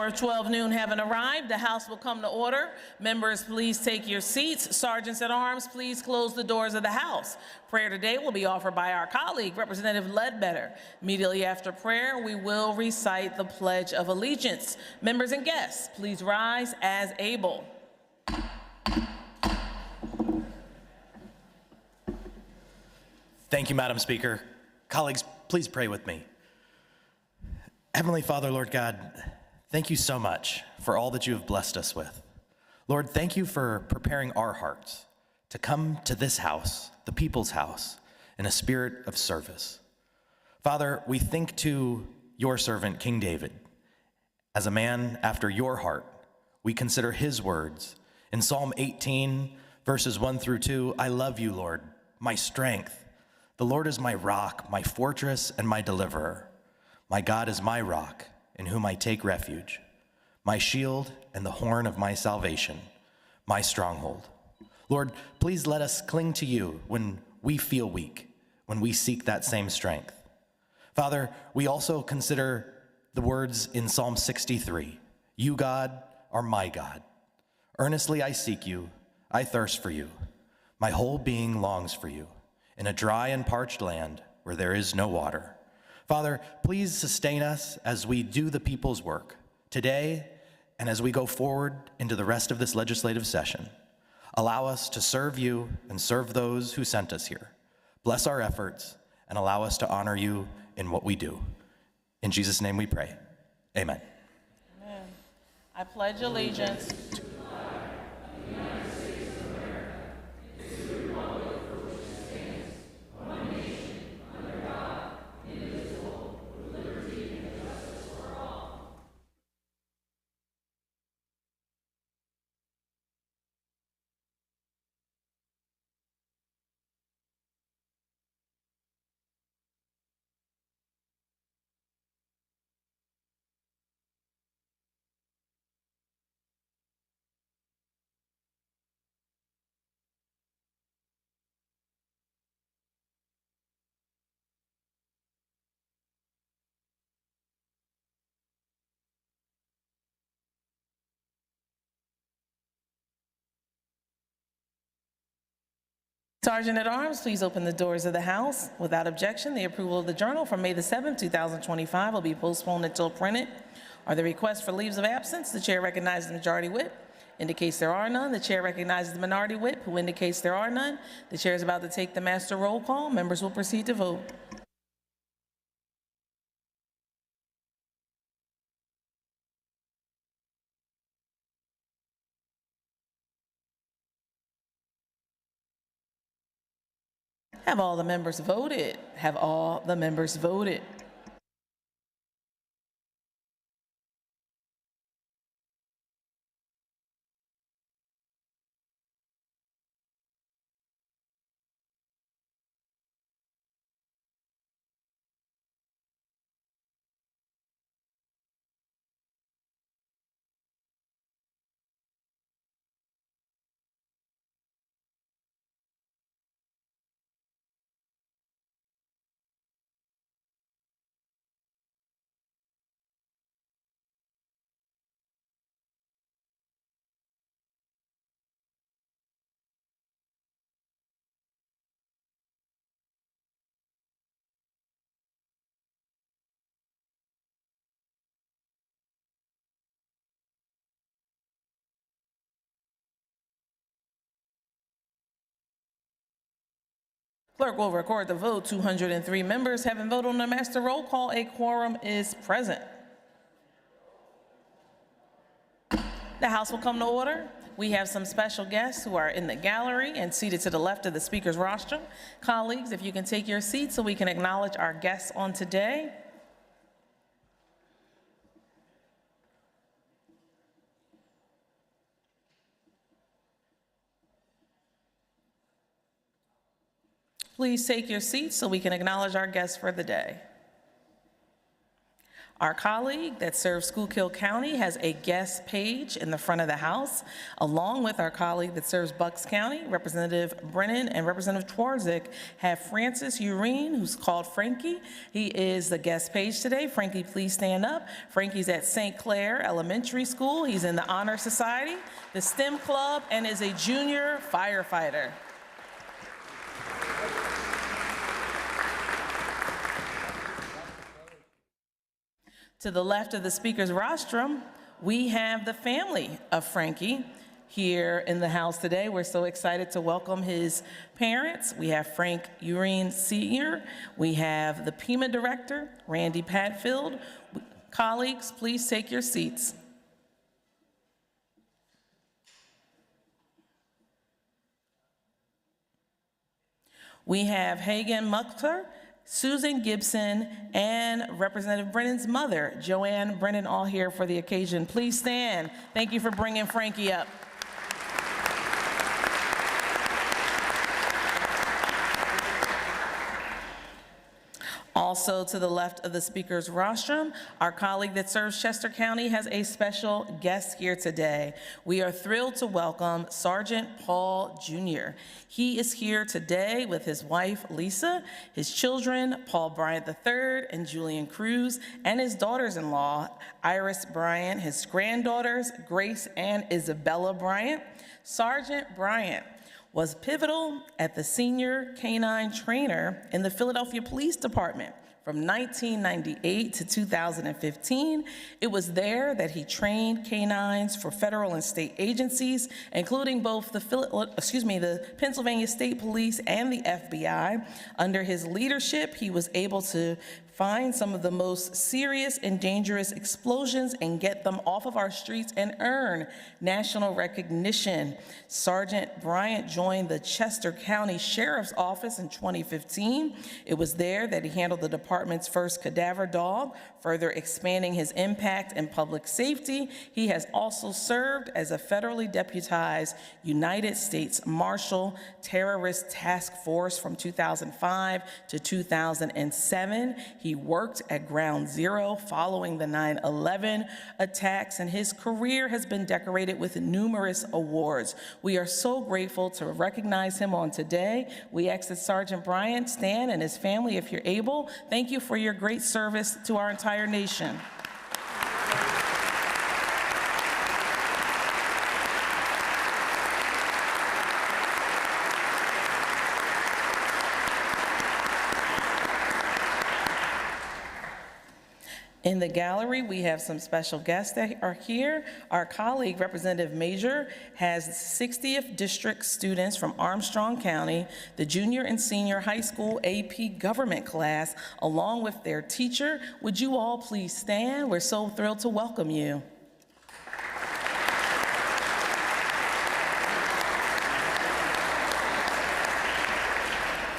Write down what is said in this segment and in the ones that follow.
hour of 12 noon having arrived, the House will come to order. Members, please take your seats. Sergeants at Arms, please close the doors of the House. Prayer today will be offered by our colleague, Representative Ledbetter. Immediately after prayer, we will recite the Pledge of Allegiance. Members and guests, please rise as able. Thank you, Madam Speaker. Colleagues, please pray with me. Heavenly Father, Lord God, thank you so much for all that you have blessed us with. Lord, thank you for preparing our hearts to come to this house, the people's house, in a spirit of service. Father, we think to your servant, King David, as a man after your heart. We consider his words. In Psalm 18, verses 1 through 2, I love you, Lord, my strength. The Lord is my rock, my fortress, and my deliverer. My God is my rock, in whom I take refuge, my shield and the horn of my salvation, my stronghold. Lord, please let us cling to you when we feel weak, when we seek that same strength. Father, we also consider the words in Psalm 63. You, God, are my God. Earnestly I seek you, I thirst for you. My whole being longs for you, in a dry and parched land where there is no water. Father, please sustain us as we do the people's work today and as we go forward into the rest of this legislative session. Allow us to serve you and serve those who sent us here. Bless our efforts and allow us to honor you in what we do. In Jesus' name we pray. Amen. Amen. I pledge allegiance to Sergeant at Arms, please open the doors of the House. Without objection, the approval of the journal from May the 7th, 2025 will be postponed until printed. Are there requests for leaves of absence? The chair recognizes the majority whip. Indicates there are none. The chair recognizes the minority whip, who indicates there are none. The chair is about to take the master roll call. Members will proceed to vote. Have all the members voted? Have all the members voted? Clerk will record the vote. 203 members having voted on the master roll call. A quorum is present. The House will come to order. We have some special guests who are in the gallery and seated to the left of the speaker's rostrum. Colleagues, if you can take your seats so we can acknowledge our guests on today. Please take your seats so we can acknowledge our guests for the day. Our colleague that serves Schuylkill County has a guest page in the front of the House, along with our colleague that serves Bucks County. Representative Brennan and Representative Twarzik have Francis Urine, who's called Frankie. He is the guest page today. Frankie, please stand up. Frankie's at St. Clair Elementary School. He's in the Honor Society, the STEM Club, and is a junior firefighter. To the left of the speaker's rostrum, we have the family of Frankie here in the house today. We're so excited to welcome his parents. We have Frank Urine Sr. We have the Pima director, Randy Patfield. Colleagues, please take your seats. We have Hagan Mukhtar, Susan Gibson, and Representative Brennan's mother, Joanne Brennan, all here for the occasion. Please stand. Thank you for bringing Frankie up. Also to the left of the speaker's rostrum, our colleague that serves Chester County has a special guest here today. We are thrilled to welcome Sergeant Paul Jr. He is here today with his wife, Lisa, his children, Paul Bryant III and Julian Cruz, and his daughters-in-law, Iris Bryant, his granddaughters, Grace and Isabella Bryant. Sergeant Bryant was pivotal at the senior canine trainer in the Philadelphia Police Department from 1998 to 2015. It was there that he trained canines for federal and state agencies, including both the Pennsylvania State Police and the FBI. Under his leadership, he was able to find some of the most serious and dangerous explosions and get them off of our streets and earn national recognition. Sergeant Bryant joined the Chester County Sheriff's Office in 2015. It was there that he handled the department's first cadaver dog, further expanding his impact in public safety. He has also served as a federally deputized United States Marshal Terrorist Task Force from 2005 to 2007. He worked at Ground Zero following the 9/11 attacks, and his career has been decorated with numerous awards. We are so grateful to recognize him on today. We ask that Sergeant Bryant stand and his family, if you're able. Thank you for your great service to our entire nation. In the gallery, we have some special guests that are here. Our colleague, Representative Major, has 60th District students from Armstrong County, the junior and senior high school AP government class, along with their teacher. Would you all please stand? We're so thrilled to welcome you.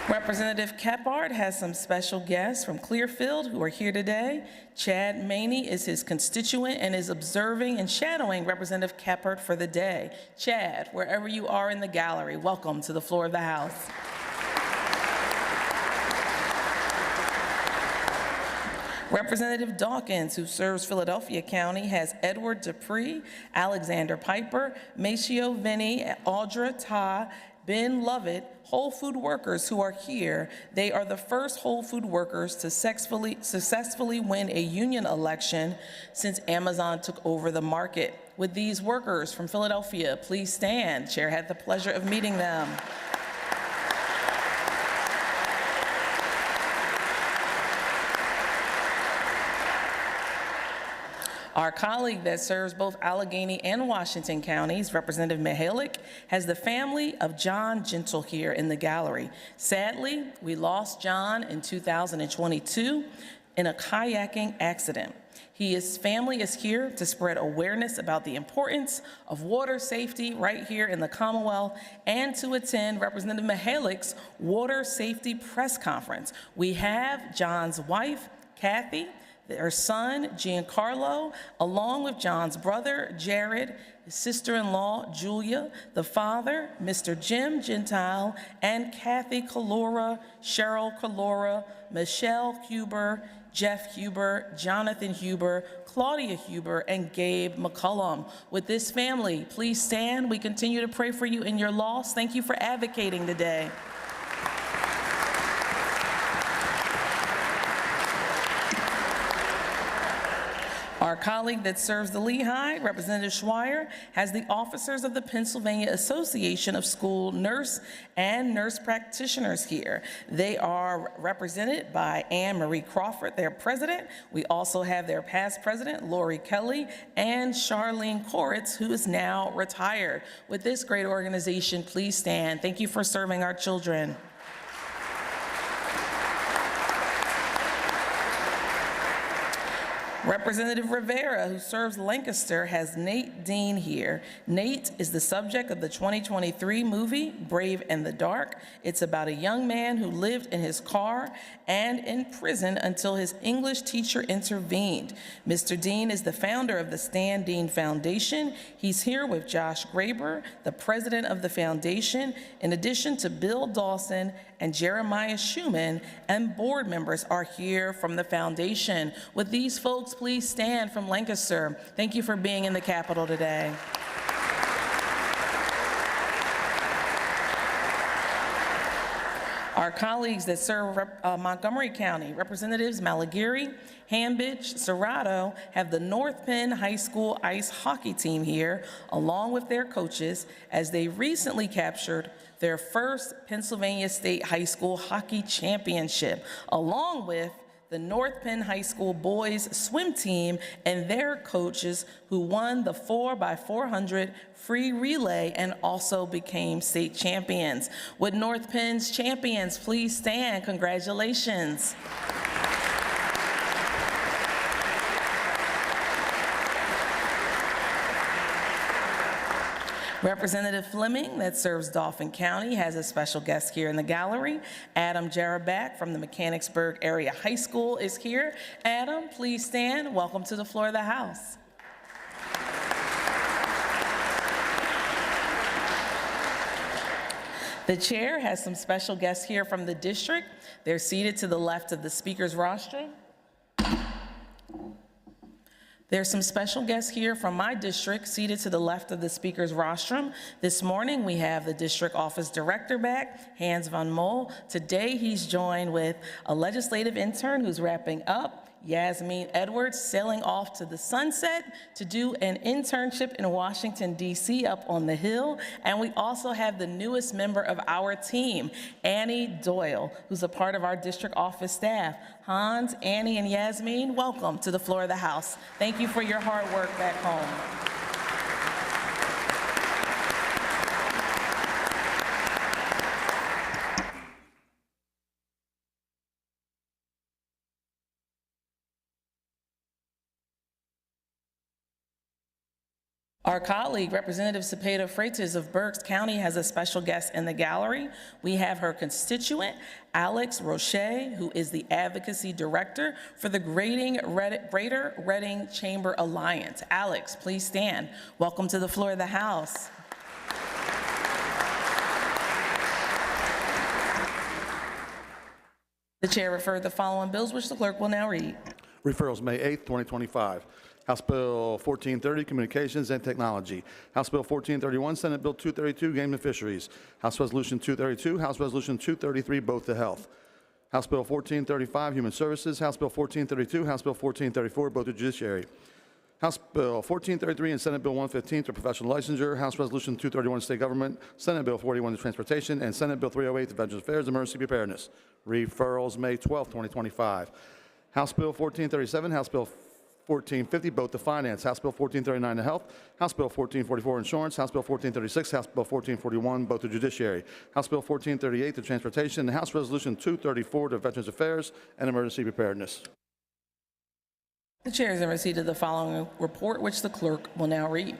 Representative Kephart has some special guests from Clearfield who are here today. Chad Maney is his constituent and is observing and shadowing Representative Kephart for the day. Chad, wherever you are in the gallery, welcome to the floor of the House. Representative Dawkins, who serves Philadelphia County, has Edward Dupree, Alexander Piper, Maceo Vinny, Audra Ta, Ben Lovett, Whole Food workers who are here. They are the first Whole Food workers to successfully win a union election since Amazon took over the market. Would these workers from Philadelphia please stand? Chair had the pleasure of meeting them. Our colleague that serves both Allegheny and Washington counties, Representative Mihalik, has the family of John Gentle here in the gallery. Sadly, we lost John in 2022 in a kayaking accident. His family is here to spread awareness about the importance of water safety right here in the Commonwealth and to attend Representative Mihalik's Water Safety Press Conference. We have John's wife, Kathy, their son, Giancarlo, along with John's brother, Jared, his sister-in-law, Julia, the father, Mr. Jim Gentile, and Kathy Calora, Cheryl Calora, Michelle Huber, Jeff Huber, Jonathan Huber, Claudia Huber, and Gabe McCullum. With this family, please stand. We continue to pray for you in your loss. Thank you for advocating today. Our colleague that serves the Lehigh, Representative Schweier, has the officers of the Pennsylvania Association of School Nurse and Nurse Practitioners here. They are represented by Anne Marie Crawford, their president. We also have their past president, Lori Kelly, and Charlene Koritz, who is now retired. With this great organization, please stand. Thank you for serving our children. Representative Rivera, who serves Lancaster, has Nate Dean here. Nate is the subject of the 2023 movie, Brave in the Dark. It's about a young man who lived in his car and in prison until his English teacher intervened. Mr. Dean is the founder of the Stan Dean Foundation. He's here with Josh Graber, the president of the foundation, in addition to Bill Dawson and Jeremiah Schuman, and board members are here from the foundation. With these folks, please stand from Lancaster. Thank you for being in the Capitol today. Our colleagues that serve Montgomery County, Representatives Malagiri, Hambidge, Serrato, have the North Penn High School ice hockey team here, along with their coaches, as they recently captured their first Pennsylvania State High School Hockey Championship, along with the North Penn High School boys swim team and their coaches, who won the 4x400 free relay and also became state champions. Would North Penn's champions please stand? Congratulations. Representative Fleming, that serves Dauphin County, has a special guest here in the gallery. Adam Jarabak from the Mechanicsburg Area High School is here. Adam, please stand. Welcome to the floor of the House. The chair has some special guests here from the district. They're seated to the left of the speaker's rostrum. There's some special guests here from my district seated to the left of the speaker's rostrum. This morning, we have the district office director back, Hans von Mol. Today, he's joined with a legislative intern who's wrapping up, Yasmin Edwards, sailing off to the sunset to do an internship in Washington, D.C. up on the Hill. And we also have the newest member of our team, Annie Doyle, who's a part of our district office staff. Hans, Annie, and Yasmin, welcome to the floor of the House. Thank you for your hard work back home. Our colleague, Representative Cepeda Freitas of Berks County, has a special guest in the gallery. We have her constituent, Alex Roche, who is the Advocacy Director for the Greater Reading Chamber Alliance. Alex, please stand. Welcome to the floor of the House. The chair referred the following bills, which the clerk will now read. Referrals, May 8th, 2025. House Bill 1430, Communications and Technology. House Bill 1431, Senate Bill 232, Game and Fisheries. House Resolution 232, House Resolution 233, both to health. House Bill 1435, Human Services. House Bill 1432, House Bill 1434, both to Judiciary. House Bill 1433 and Senate Bill 115 to Professional Licensure. House Resolution 231 to State Government. Senate Bill 41 to Transportation. And Senate Bill 308 to Veterans Affairs, Emergency Preparedness. Referrals, May 12th, 2025. House Bill 1437, House Bill 1450, both to Finance. House Bill 1439 to Health. House Bill 1444 Insurance. House Bill 1436, House Bill 1441, both to Judiciary. House Bill 1438 to Transportation. And House Resolution 234 to Veterans Affairs and Emergency Preparedness. The chair is in receipt of the following report, which the clerk will now read.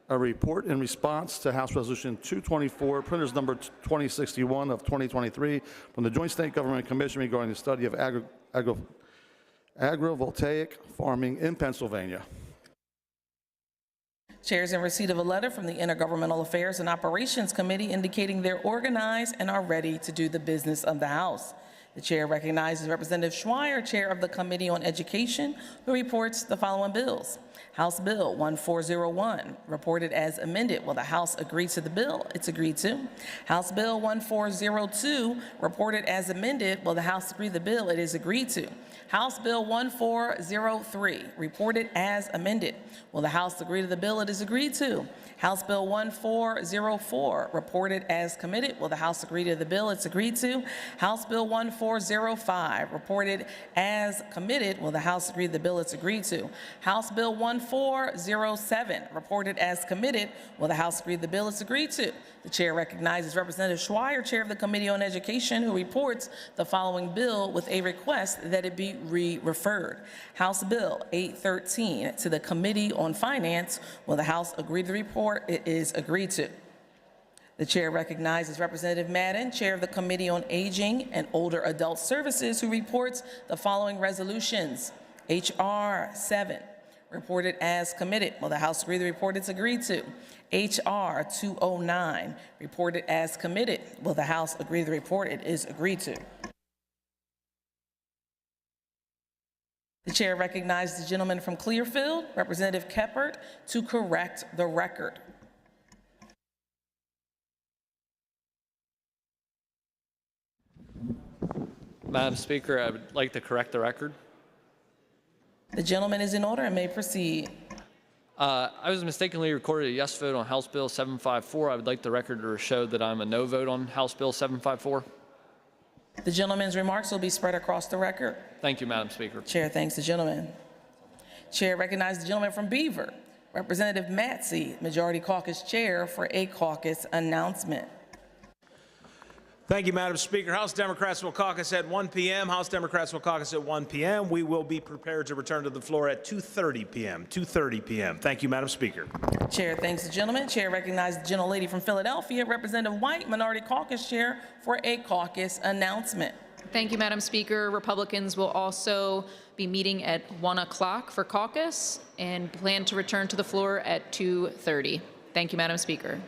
A report in response to House Resolution 224, printers number 2061 of 2023, from the Joint State Government Commission regarding the study of agrivoltaic farming in Pennsylvania. Chair is in receipt of a letter from the Intergovernmental Affairs and Operations Committee indicating they're organized and are ready to do the business of the House. The chair recognizes Representative Schweier, Chair of the Committee on Education, who reports the following bills. House Bill 1401, reported as amended. Will the House agree to the bill? It's agreed to. House Bill 1402, reported as amended. Will the House agree to the bill? It is agreed to. House Bill 1403, reported as amended. Will the House agree to the bill? It is agreed to. House Bill 1404, reported as committed. Will the House agree to the bill? It's agreed to. House Bill 1405, reported as committed. Will the House agree to the bill? It's agreed to. House Bill 1407, reported as committed. Will the House agree to the bill? It's agreed to. The chair recognizes Representative Schweier, Chair of the Committee on Education, who reports the following bill with a request that it be re-referred. House Bill 813 to the Committee on Finance. Will the House agree to the report? It is agreed to. The chair recognizes Representative Madden, Chair of the Committee on Aging and Older Adult Services, who reports the following resolutions. H.R. 7, reported as committed. Will the House agree to the report? It's agreed to. H.R. 209, reported as committed. Will the House agree to the report? It is agreed to. The chair recognizes the gentleman from Clearfield, Representative Keppert, to correct the record. Madam Speaker, I would like to correct the record. The gentleman is in order and may proceed. I was mistakenly recorded a yes vote on House Bill 754. I would like the record to show that I'm a no vote on House Bill 754. The gentleman's remarks will be spread across the record. Thank you, Madam Speaker. Chair thanks the gentleman. Chair recognizes the gentleman from Beaver, Representative Matsey, Majority Caucus Chair, for a caucus announcement. Thank you, Madam Speaker. House Democrats will caucus at 1 p.m. House Democrats will caucus at 1 p.m. We will be prepared to return to the floor at 2:30 p.m. 2:30 p.m. Thank you, Madam Speaker. Chair thanks the gentleman. Chair recognizes the gentlelady from Philadelphia, Representative White, Minority Caucus Chair, for a caucus announcement. Thank you, Madam Speaker. Republicans will also be meeting at 1 o'clock for caucus and plan to return to the floor at 2:30. Thank you, Madam Speaker.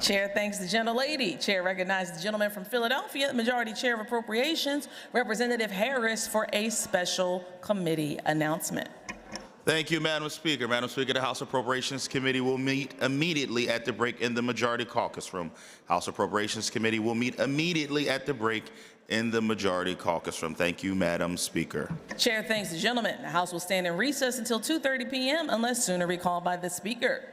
Chair thanks the gentlelady. Chair recognizes the gentleman from Philadelphia, Majority Chair of Appropriations, Representative Harris, for a special committee announcement. Thank you, Madam Speaker. Madam Speaker, the House Appropriations Committee will meet immediately at the break in the Majority Caucus Room. House Appropriations Committee will meet immediately at the break in the Majority Caucus Room. Thank you, Madam Speaker. Chair thanks the gentleman. The House will stand in recess until 2:30 p.m. unless sooner recalled by the Speaker.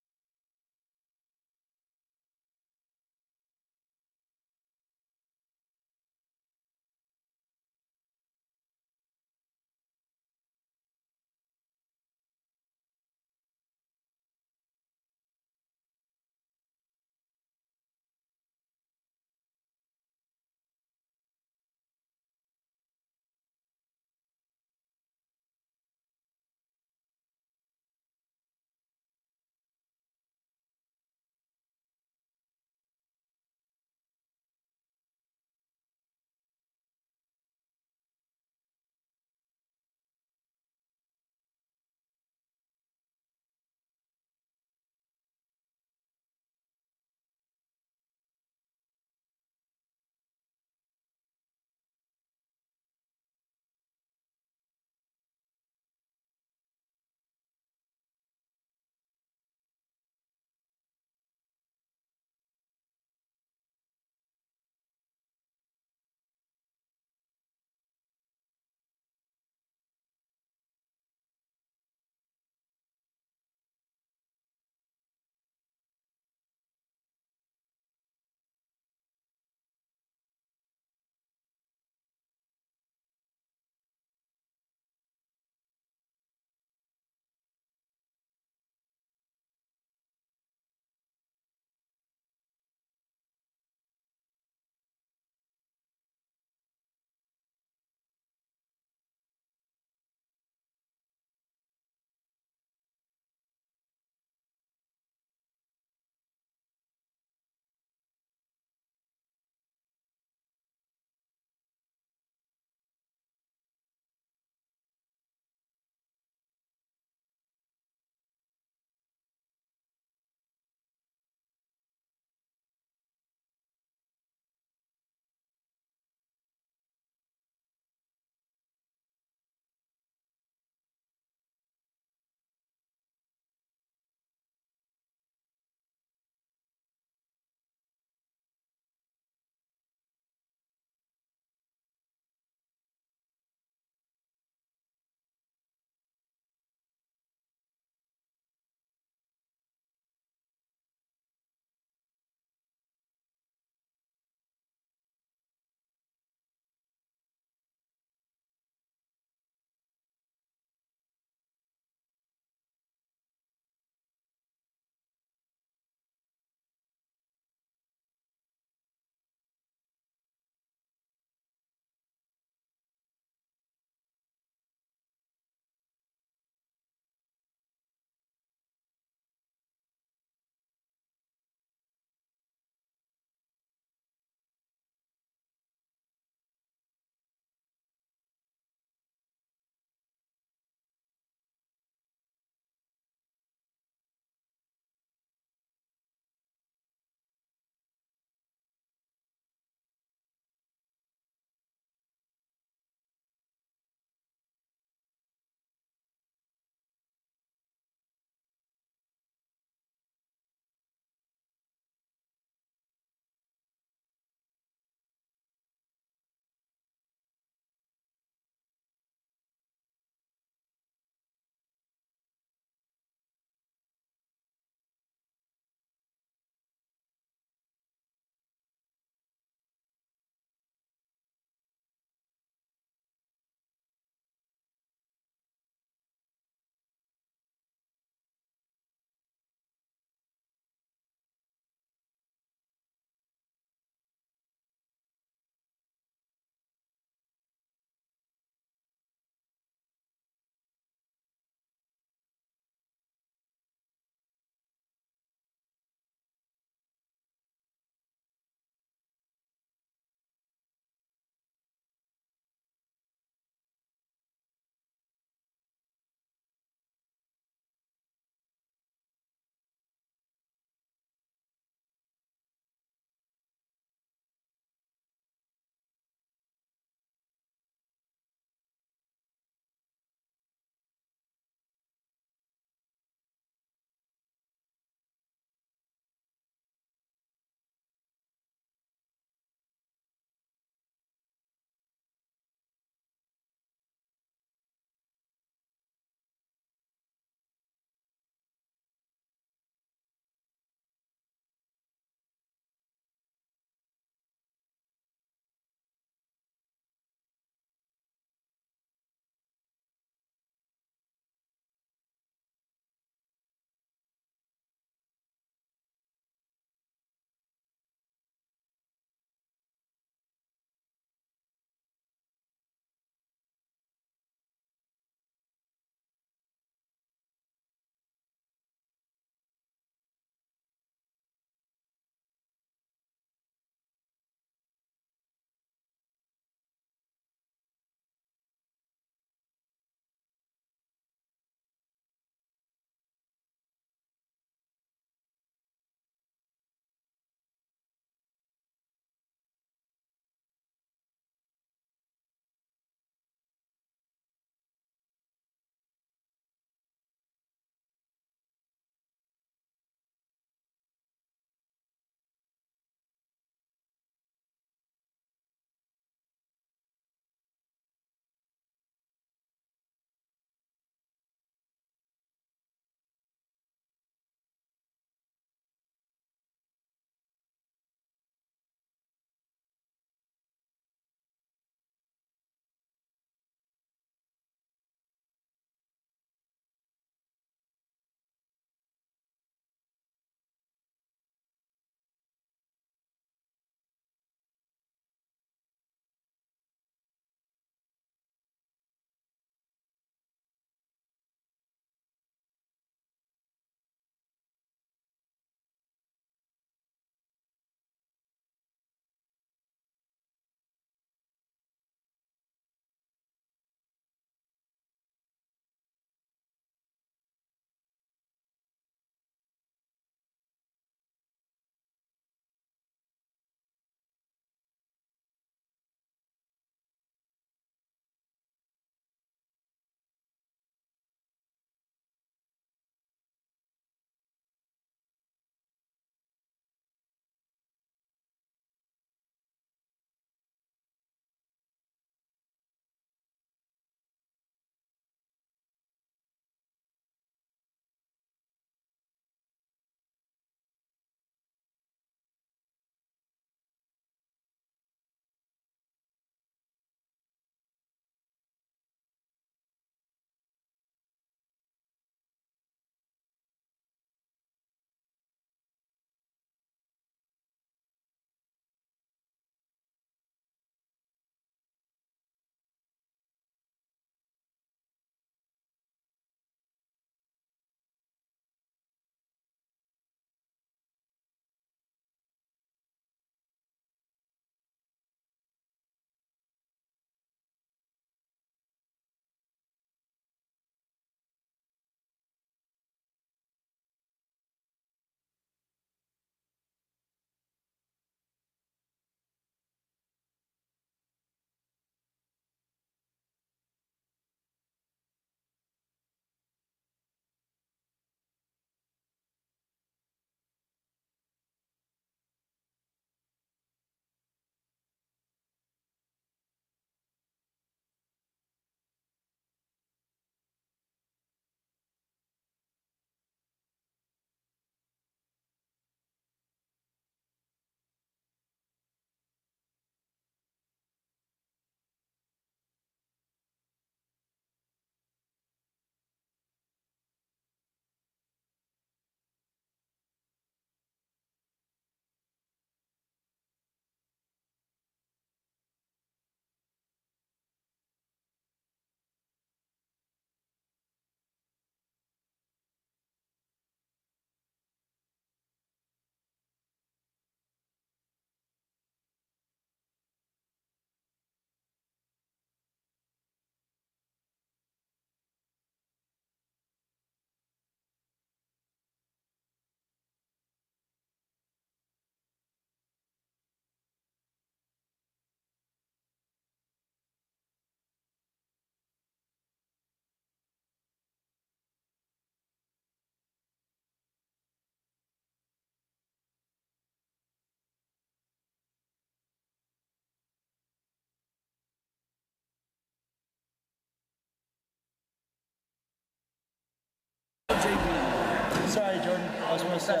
Sorry, Jordan. I was going to say.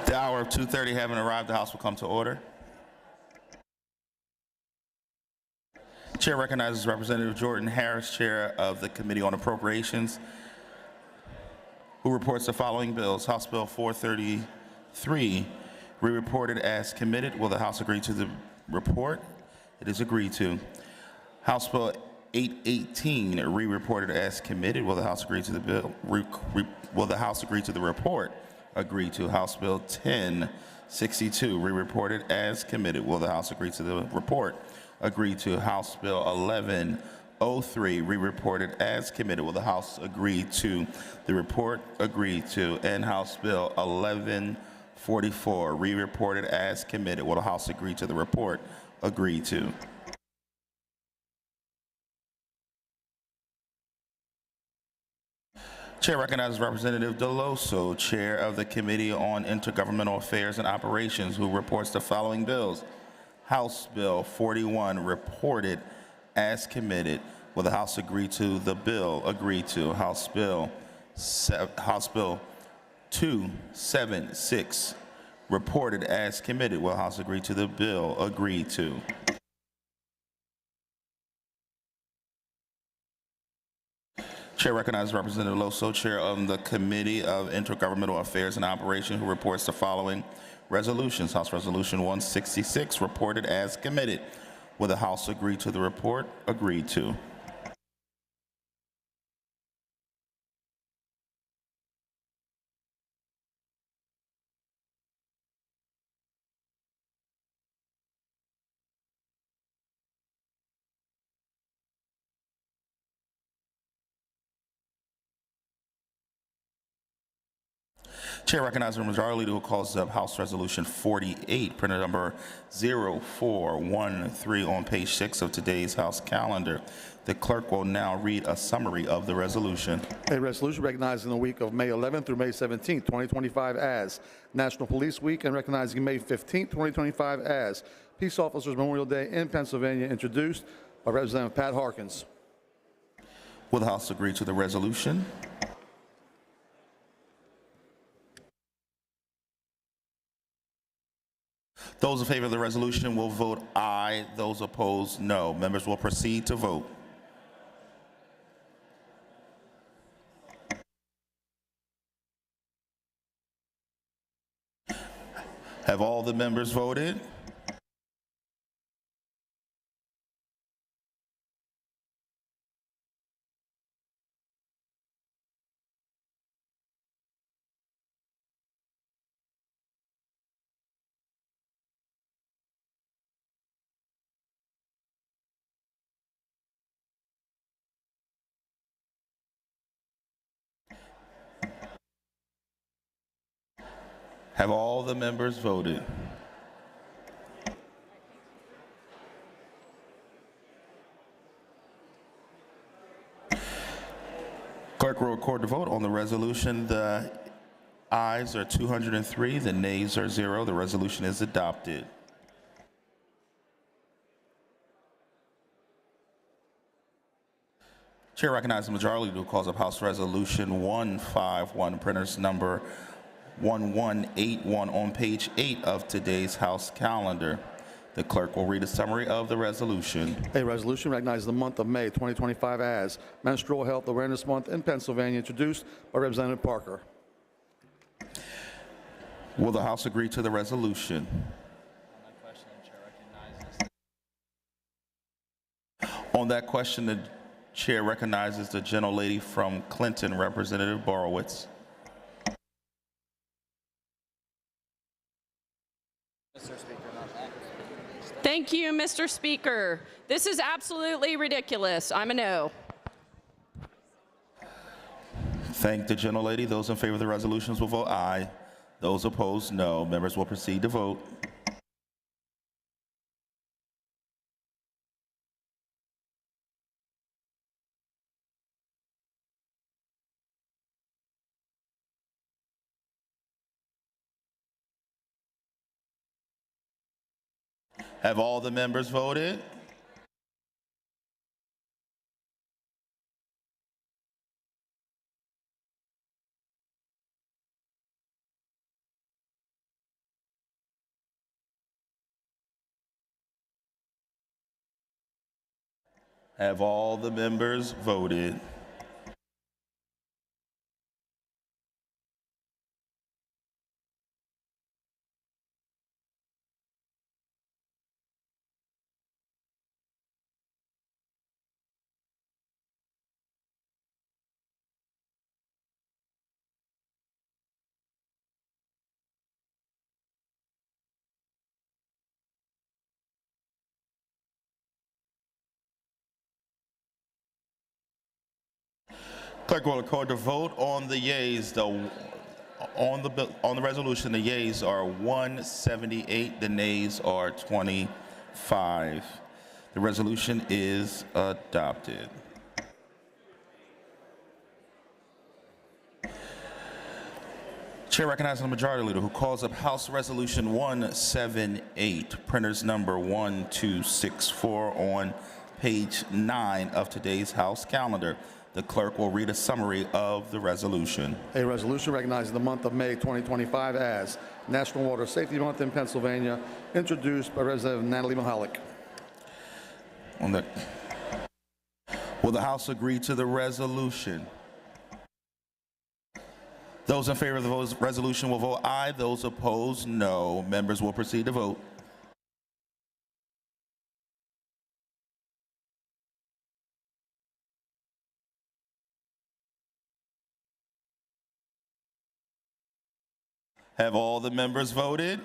The hour of 2:30 having arrived, the House will come to order. Chair recognizes Representative Jordan Harris, Chair of the Committee on Appropriations, who reports the following bills. House Bill 433, re-reported as committed. Will the House agree to the report? It is agreed to. House Bill 818, re-reported as committed. Will the House agree to the bill? Will the House agree to the report? Agreed to. House Bill 1062, re-reported as committed. Will the House agree to the report? Agreed to. House Bill 1103, re-reported as committed. Will the House agree to the report? Agreed to. And House Bill 1144, re-reported as committed. Will the House agree to the report? Agreed to. Chair recognizes Representative Deloso, Chair of the Committee on Intergovernmental Affairs and Operations, who reports the following bills. House Bill 41, reported as committed. Will the House agree to the bill? Agreed to. House Bill 276, reported as committed. Will the House agree to the bill? Agreed to. Chair recognizes Representative Loso, Chair of the Committee of Intergovernmental Affairs and Operations, who reports the following resolutions. House Resolution 166, reported as committed. Will the House agree to the report? Agreed to. Chair recognizes the Majority Leader, who calls up House Resolution 48, printer number 0413 on page 6 of today's House calendar. The clerk will now read a summary of the resolution. A resolution recognizing the week of May 11th through May 17th, 2025 as National Police Week and recognizing May 15th, 2025 as Peace Officers Memorial Day in Pennsylvania, introduced by Representative Pat Harkins. Will the House agree to the resolution? Those in favor of the resolution will vote aye. Those opposed, no. Members will proceed to vote. Have all the members voted? Have all the members voted? Clerk will record the vote on the resolution. The ayes are 203, the nays are 0. The resolution is adopted. Chair recognizes the Majority Leader, who calls up House Resolution 151, printers number 1181 on page 8 of today's House calendar. The clerk will read a summary of the resolution. A resolution recognizing the month of May 2025 as Menstrual Health Awareness Month in Pennsylvania, introduced by Representative Parker. Will the House agree to the resolution? On that question, the chair recognizes the gentlelady from Clinton, Representative Borowitz. Thank you, Mr. Speaker. This is absolutely ridiculous. I'm a no. Thank the gentlelady. Those in favor of the resolutions will vote aye. Those opposed, no. Members will proceed to vote. Have all the members voted? Have all the members voted? Clerk will record the vote on the yeas. On the resolution, the yeas are 178, the nays are 25. The resolution is adopted. Chair recognizes the Majority Leader who calls up House Resolution 178, printers number 1264 on page 9 of today's House calendar. The clerk will read a summary of the resolution. A resolution recognizing the month of May 2025 as National Water Safety Month in Pennsylvania, introduced by Representative Natalie Mahalik. Will the House agree to the resolution? Those in favor of the resolution will vote aye. Those opposed, no. Members will proceed to vote. Have all the members voted?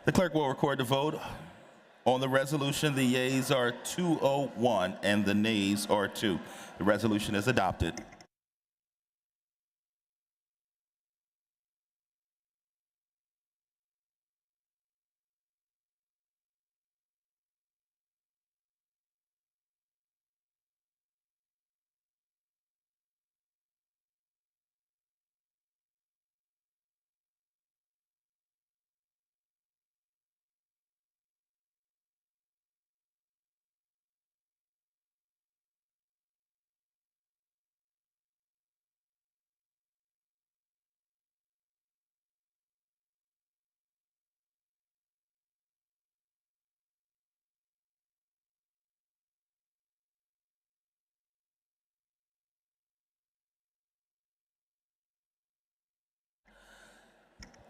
The clerk will record the vote on the resolution. The yeas are 201 and the nays are 2. The resolution is adopted.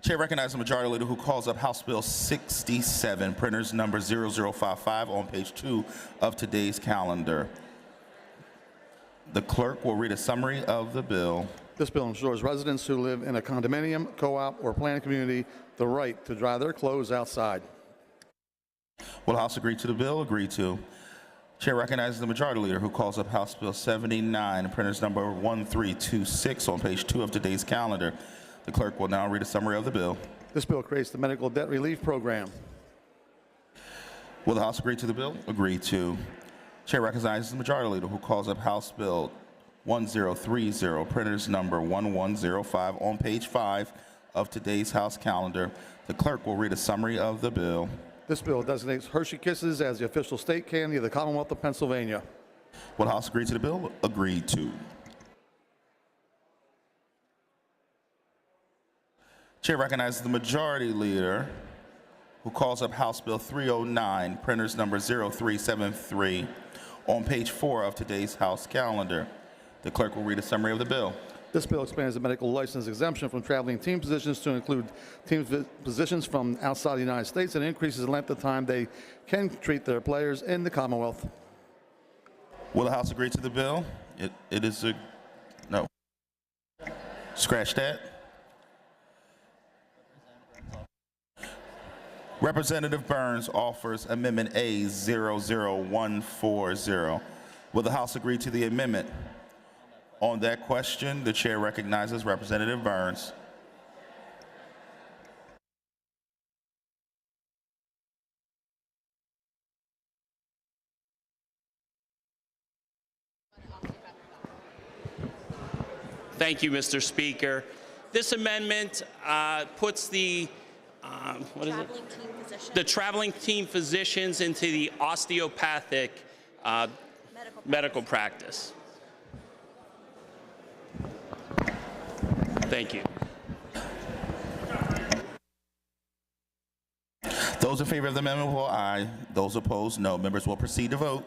Chair recognizes the Majority Leader who calls up House Bill 67, printers number 0055 on page 2 of today's calendar. The clerk will read a summary of the bill. This bill ensures residents who live in a condominium, co-op, or planned community the right to dry their clothes outside. Will the House agree to the bill? Agree to. Chair recognizes the Majority Leader who calls up House Bill 79, printers number 1326 on page 2 of today's calendar. The clerk will now read a summary of the bill. This bill creates the Medical Debt Relief Program. Will the House agree to the bill? Agree to. Chair recognizes the Majority Leader who calls up House Bill 1030, printers number 1105 on page 5 of today's House calendar. The clerk will read a summary of the bill. This bill designates Hershey Kisses as the official state candy of the Commonwealth of Pennsylvania. Will the House agree to the bill? Agree to. Chair recognizes the Majority Leader who calls up House Bill 309, printers number 0373, on page 4 of today's House calendar. The clerk will read a summary of the bill. This bill expands the medical license exemption from traveling team physicians to include team physicians from outside the United States and increases the length of time they can treat their players in the Commonwealth. Will the House agree to the bill? It is a no. Scratch that. Representative Burns offers Amendment A00140. Will the House agree to the amendment? On that question, the chair recognizes Representative Burns. Thank you, Mr. Speaker. This amendment puts the traveling team physicians into the osteopathic medical practice. Thank you. Those in favor of the amendment will aye. Those opposed, no. Members will proceed to vote.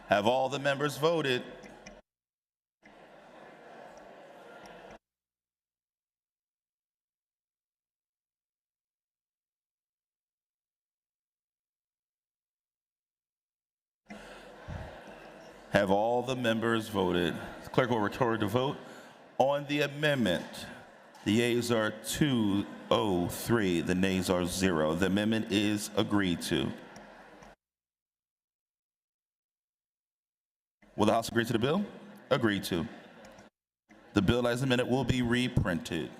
Have all the members voted? Have all the members voted? The clerk will record the vote on the amendment. The yeas are 203, the nays are 0. The amendment is agreed to. Will the House agree to the bill? Agreed to. The bill as amended will be reprinted.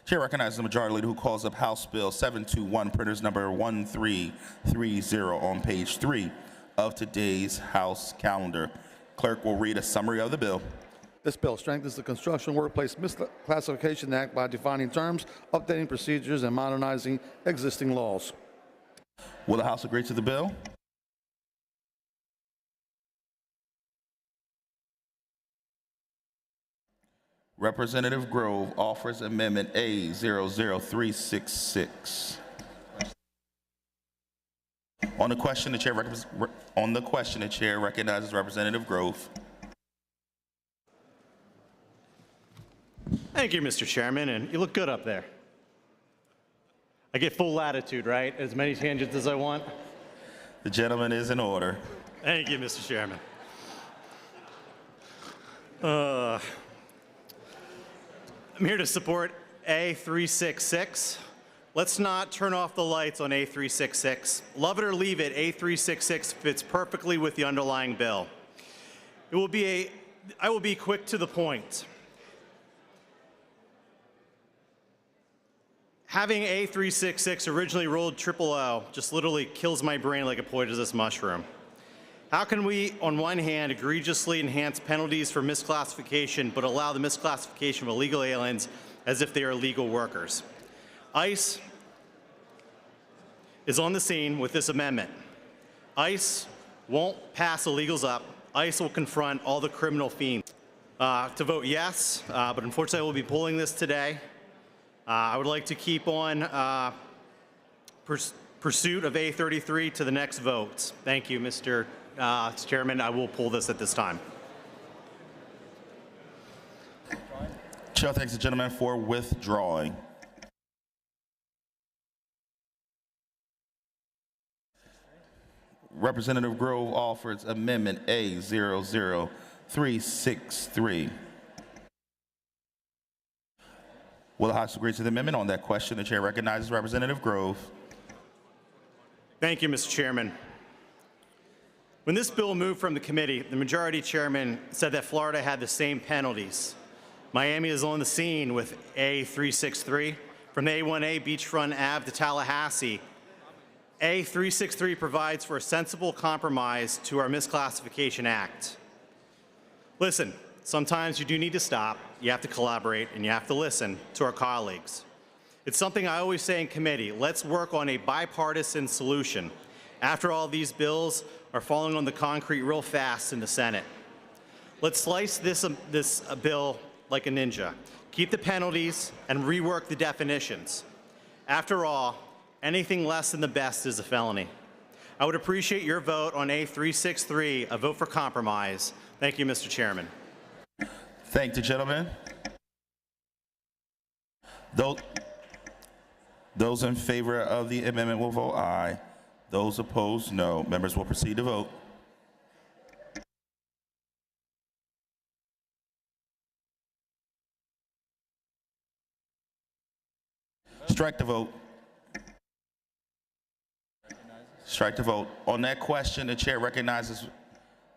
Chair recognizes the Majority Leader who calls up House Bill 721, printers number 1330 on page 3 of today's House calendar. Clerk will read a summary of the bill. This bill strengthens the Construction Workplace Misclassification Act by defining terms, updating procedures, and modernizing existing laws. Will the House agree to the bill? Representative Grove offers Amendment A00366. On the question, the chair recognizes Representative Grove. Thank you, Mr. Chairman, and you look good up there. I get full latitude, right? As many tangents as I want. The gentleman is in order. Thank you, Mr. Chairman. I'm here to support A366. Let's not turn off the lights on A366. Love it or leave it, A366 fits perfectly with the underlying bill. I will be quick to the point. Having A366 originally rolled OOO just literally kills my brain like a poisonous mushroom. How can we, on one hand, egregiously enhance penalties for misclassification, but allow the misclassification of illegal aliens as if they are legal workers? ICE is on the scene with this amendment. ICE won't pass illegals up. ICE will confront all the criminal fiends. To vote yes, but unfortunately we'll be pulling this today. I would like to keep on pursuit of A33 to the next vote. Thank you, Mr. Chairman. I will pull this at this time. Chair thanks the gentleman for withdrawing. Representative Grove offers Amendment A00363. Will the House agree to the amendment? On that question, the chair recognizes Representative Grove. Thank you, Mr. Chairman. When this bill moved from the committee, the majority chairman said that Florida had the same penalties. Miami is on the scene with A363. From the A1A Beachfront Ave to Tallahassee, A363 provides for a sensible compromise to our Misclassification Act. Listen, sometimes you do need to stop, you have to collaborate, and you have to listen to our colleagues. It's something I always say in committee, let's work on a bipartisan solution. After all, these bills are falling on the concrete real fast in the Senate. Let's slice this bill like a ninja. Keep the penalties and rework the definitions. After all, anything less than the best is a felony. I would appreciate your vote on A363, a vote for compromise. Thank you, Mr. Chairman. Thank the gentleman. Those in favor of the amendment will vote aye. Those opposed, no. Members will proceed to vote. Strike the vote. Strike the vote. On that question, the chair recognizes the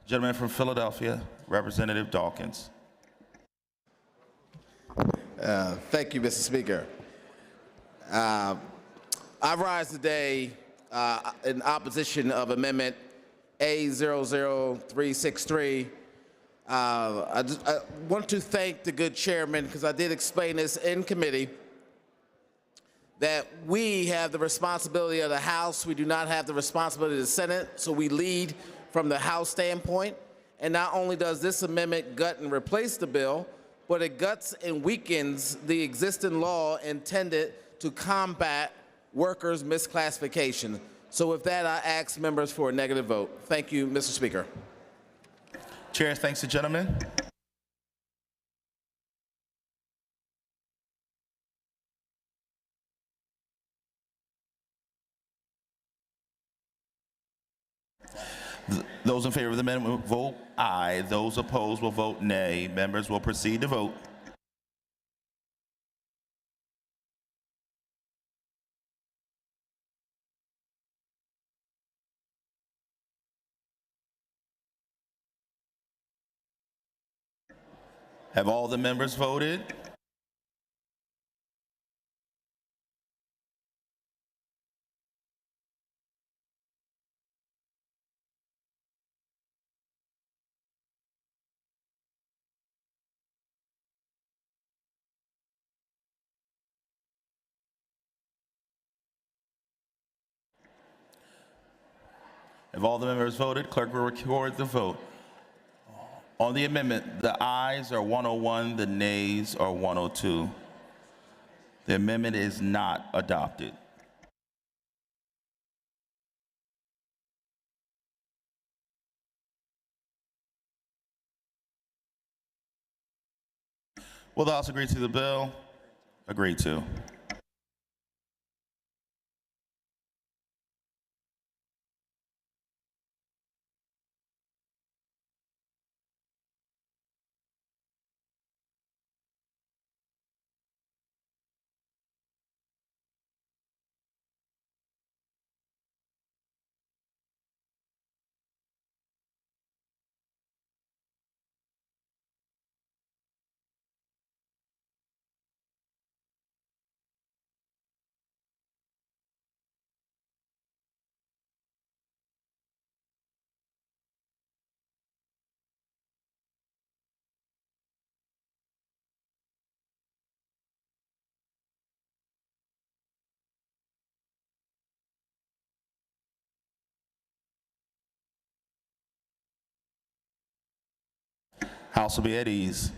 gentleman from Philadelphia, Representative Dawkins. Thank you, Mr. Speaker. I rise today in opposition of Amendment A00363. I want to thank the good chairman, because I did explain this in committee, that we have the responsibility of the House. We do not have the responsibility of the Senate, so we lead from the House standpoint. And not only does this amendment gut and replace the bill, but it guts and weakens the existing law intended to combat workers' misclassification. So with that, I ask members for a negative vote. Thank you, Mr. Speaker. Chair thanks the gentleman. Those in favor of the amendment will vote aye. Those opposed will vote nay. Members will proceed to vote. Have all the members voted? If all the members voted, clerk will record the vote. On the amendment, the ayes are 101, the nays are 102. The amendment is not adopted. Will the House agree to the bill? Agreed to. House will be at ease.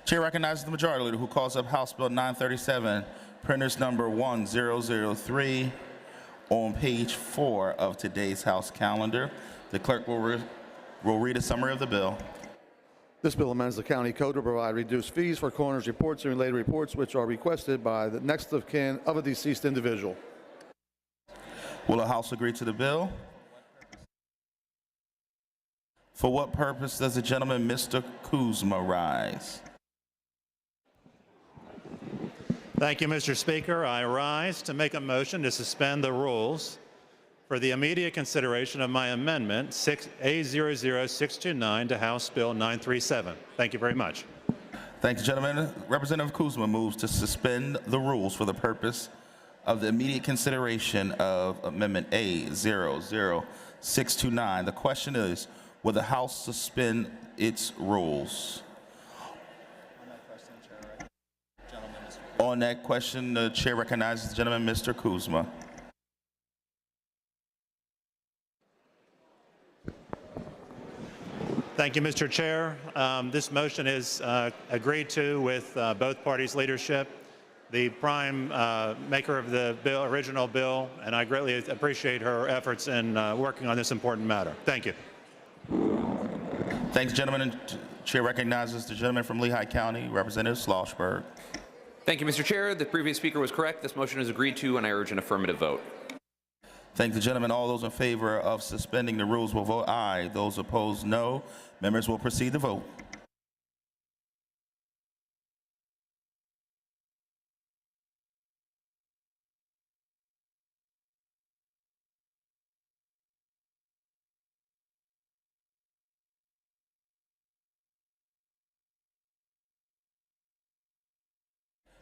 Chair recognizes the Majority Leader, who calls up House Bill 937, printers number 1003, on page 4 of today's House calendar. The clerk will read a summary of the bill. This bill amends the county code to provide reduced fees for coroner's reports and related reports which are requested by the next of kin of a deceased individual. Will the House agree to the bill? For what purpose does the gentleman, Mr. Kuzma, rise? Thank you, Mr. Speaker. I rise to make a motion to suspend the rules for the immediate consideration of my amendment, A00629, to House Bill 937. Thank you very much. Thank you, gentlemen. Representative Kuzma moves to suspend the rules for the purpose of the immediate consideration of Amendment A00629. The question is, will the House suspend its rules? On that question, the chair recognizes the gentleman, Mr. Kuzma. Thank you, Mr. Chair. This motion is agreed to with both parties' leadership, the prime maker of the original bill, and I greatly appreciate her efforts in working on this important matter. Thank you. Thanks, gentlemen. And chair recognizes the gentleman from Lehigh County, Representative Schlossberg. Thank you, Mr. Chair. The previous speaker was correct. This motion is agreed to, and I urge an affirmative vote. Thank the gentleman. All those in favor of suspending the rules will vote aye. Those opposed, no. Members will proceed to vote.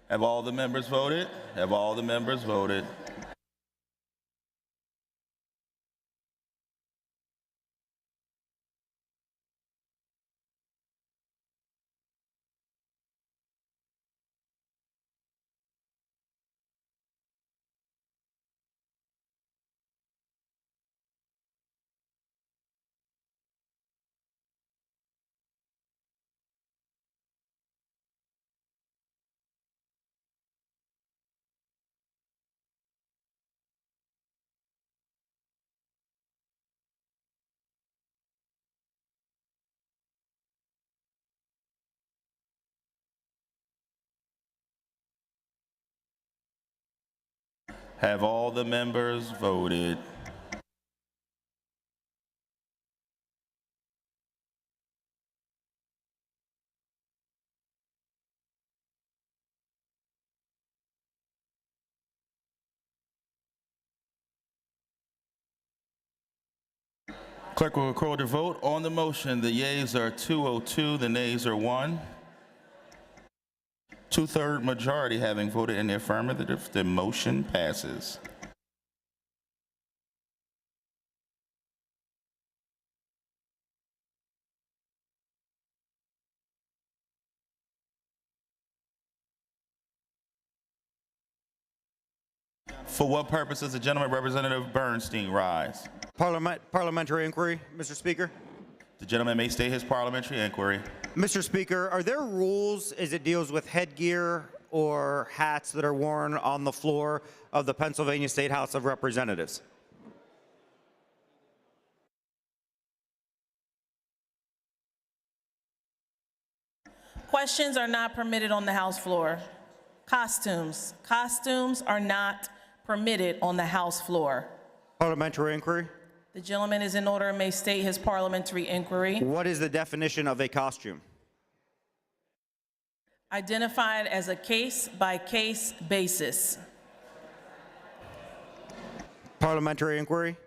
Have all the members voted? Have all the members voted? Have all the members voted? Clerk will record the vote on the motion. The yeas are 202, the nays are 1. Two-thirds majority having voted in the affirmative, the motion passes. For what purpose does the gentleman, Representative Bernstein, rise? Parliamentary inquiry, Mr. Speaker. The gentleman may state his parliamentary inquiry. Mr. Speaker, are there rules as it deals with headgear or hats that are worn on the floor of the Pennsylvania State House of Representatives? Questions are not permitted on the House floor. Costumes are not permitted on the House floor. Parliamentary inquiry. The gentleman is in order and may state his parliamentary inquiry. What is the definition of a costume? Identified as a case-by-case basis. Parliamentary inquiry.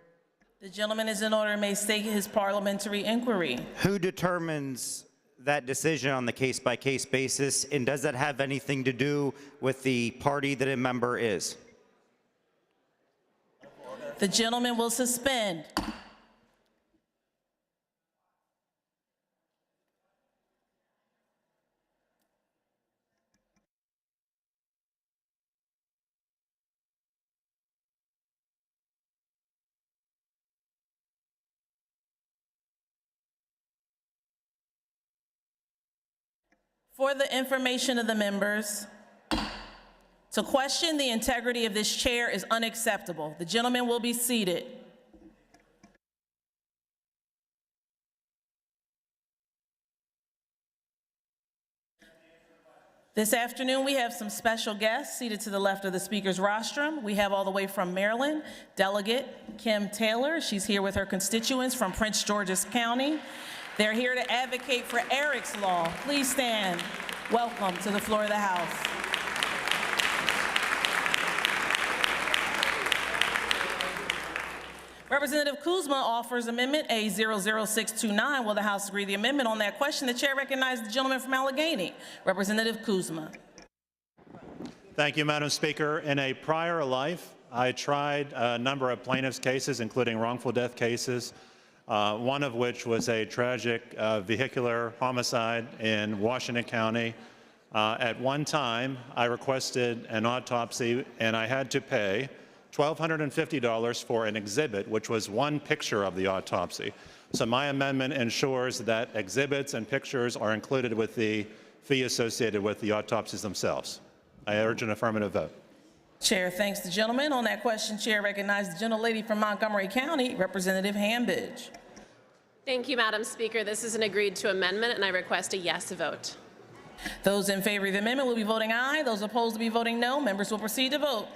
The gentleman is in order and may state his parliamentary inquiry. Who determines that decision on the case-by-case basis, and does that have anything to do with the party that a member is? The gentleman will suspend. For the information of the members, to question the integrity of this chair is unacceptable. The gentleman will be seated. This afternoon, we have some special guests seated to the left of the speaker's rostrum. We have all the way from Maryland, Delegate Kim Taylor. She's here with her constituents from Prince George's County. They're here to advocate for Eric's Law. Please stand. Welcome to the floor of the House. Representative Kuzma offers Amendment A00629. Will the House agree to the amendment? On that question, the chair recognizes the gentleman from Allegheny, Representative Kuzma. Thank you, Madam Speaker. In a prior life, I tried a number of plaintiffs' cases, including wrongful death cases, one of which was a tragic vehicular homicide in Washington County. At one time, I requested an autopsy, and I had to pay $1,250 for an exhibit, which was one picture of the autopsy. So my amendment ensures that exhibits and pictures are included with the fee associated with the autopsies themselves. I urge an affirmative vote. Chair thanks the gentleman. On that question, chair recognizes the gentlelady from Montgomery County, Representative Hambidge. Thank you, Madam Speaker. This is an agreed to amendment, and I request a yes vote. Those in favor of the amendment will be voting aye. Those opposed will be voting no. Members will proceed to vote.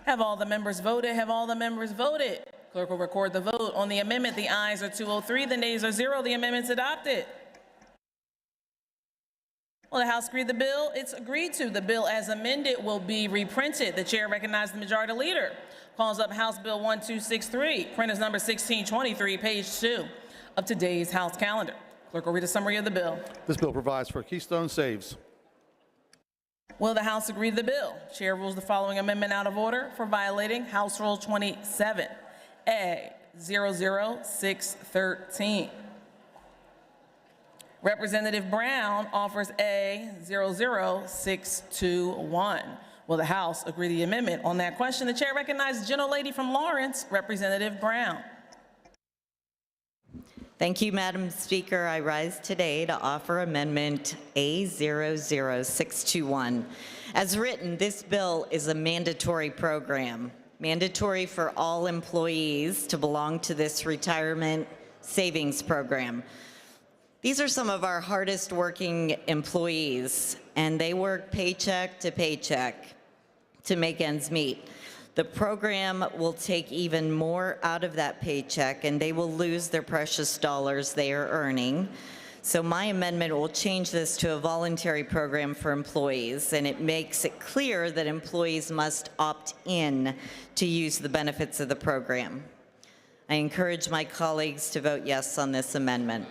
Have all the members voted? Have all the members voted? Clerk will record the vote. On the amendment, the ayes are 203, the nays are 0. The amendment's adopted. Will the House agree to the bill? It's agreed to. The bill as amended will be reprinted. The chair recognizes the majority leader. Calls up House Bill 1263, print is number 1623, page 2 of today's House calendar. Clerk will read a summary of the bill. This bill provides for Keystone Saves. Will the House agree to the bill? Chair rules the following amendment out of order for violating House Rule 27, A00613. Representative Brown offers A00621. Will the House agree to the amendment? On that question, the chair recognizes the gentlelady from Lawrence, Representative Brown. Thank you, Madam Speaker. I rise today to offer Amendment A00621. As written, this bill is a mandatory program, mandatory for all employees to belong to this retirement savings program. These are some of our hardest working employees, and they work paycheck to paycheck to make ends meet. The program will take even more out of that paycheck, and they will lose their precious dollars they are earning. So my amendment will change this to a voluntary program for employees, and it makes it clear that employees must opt in to use the benefits of the program. I encourage my colleagues to vote yes on this amendment.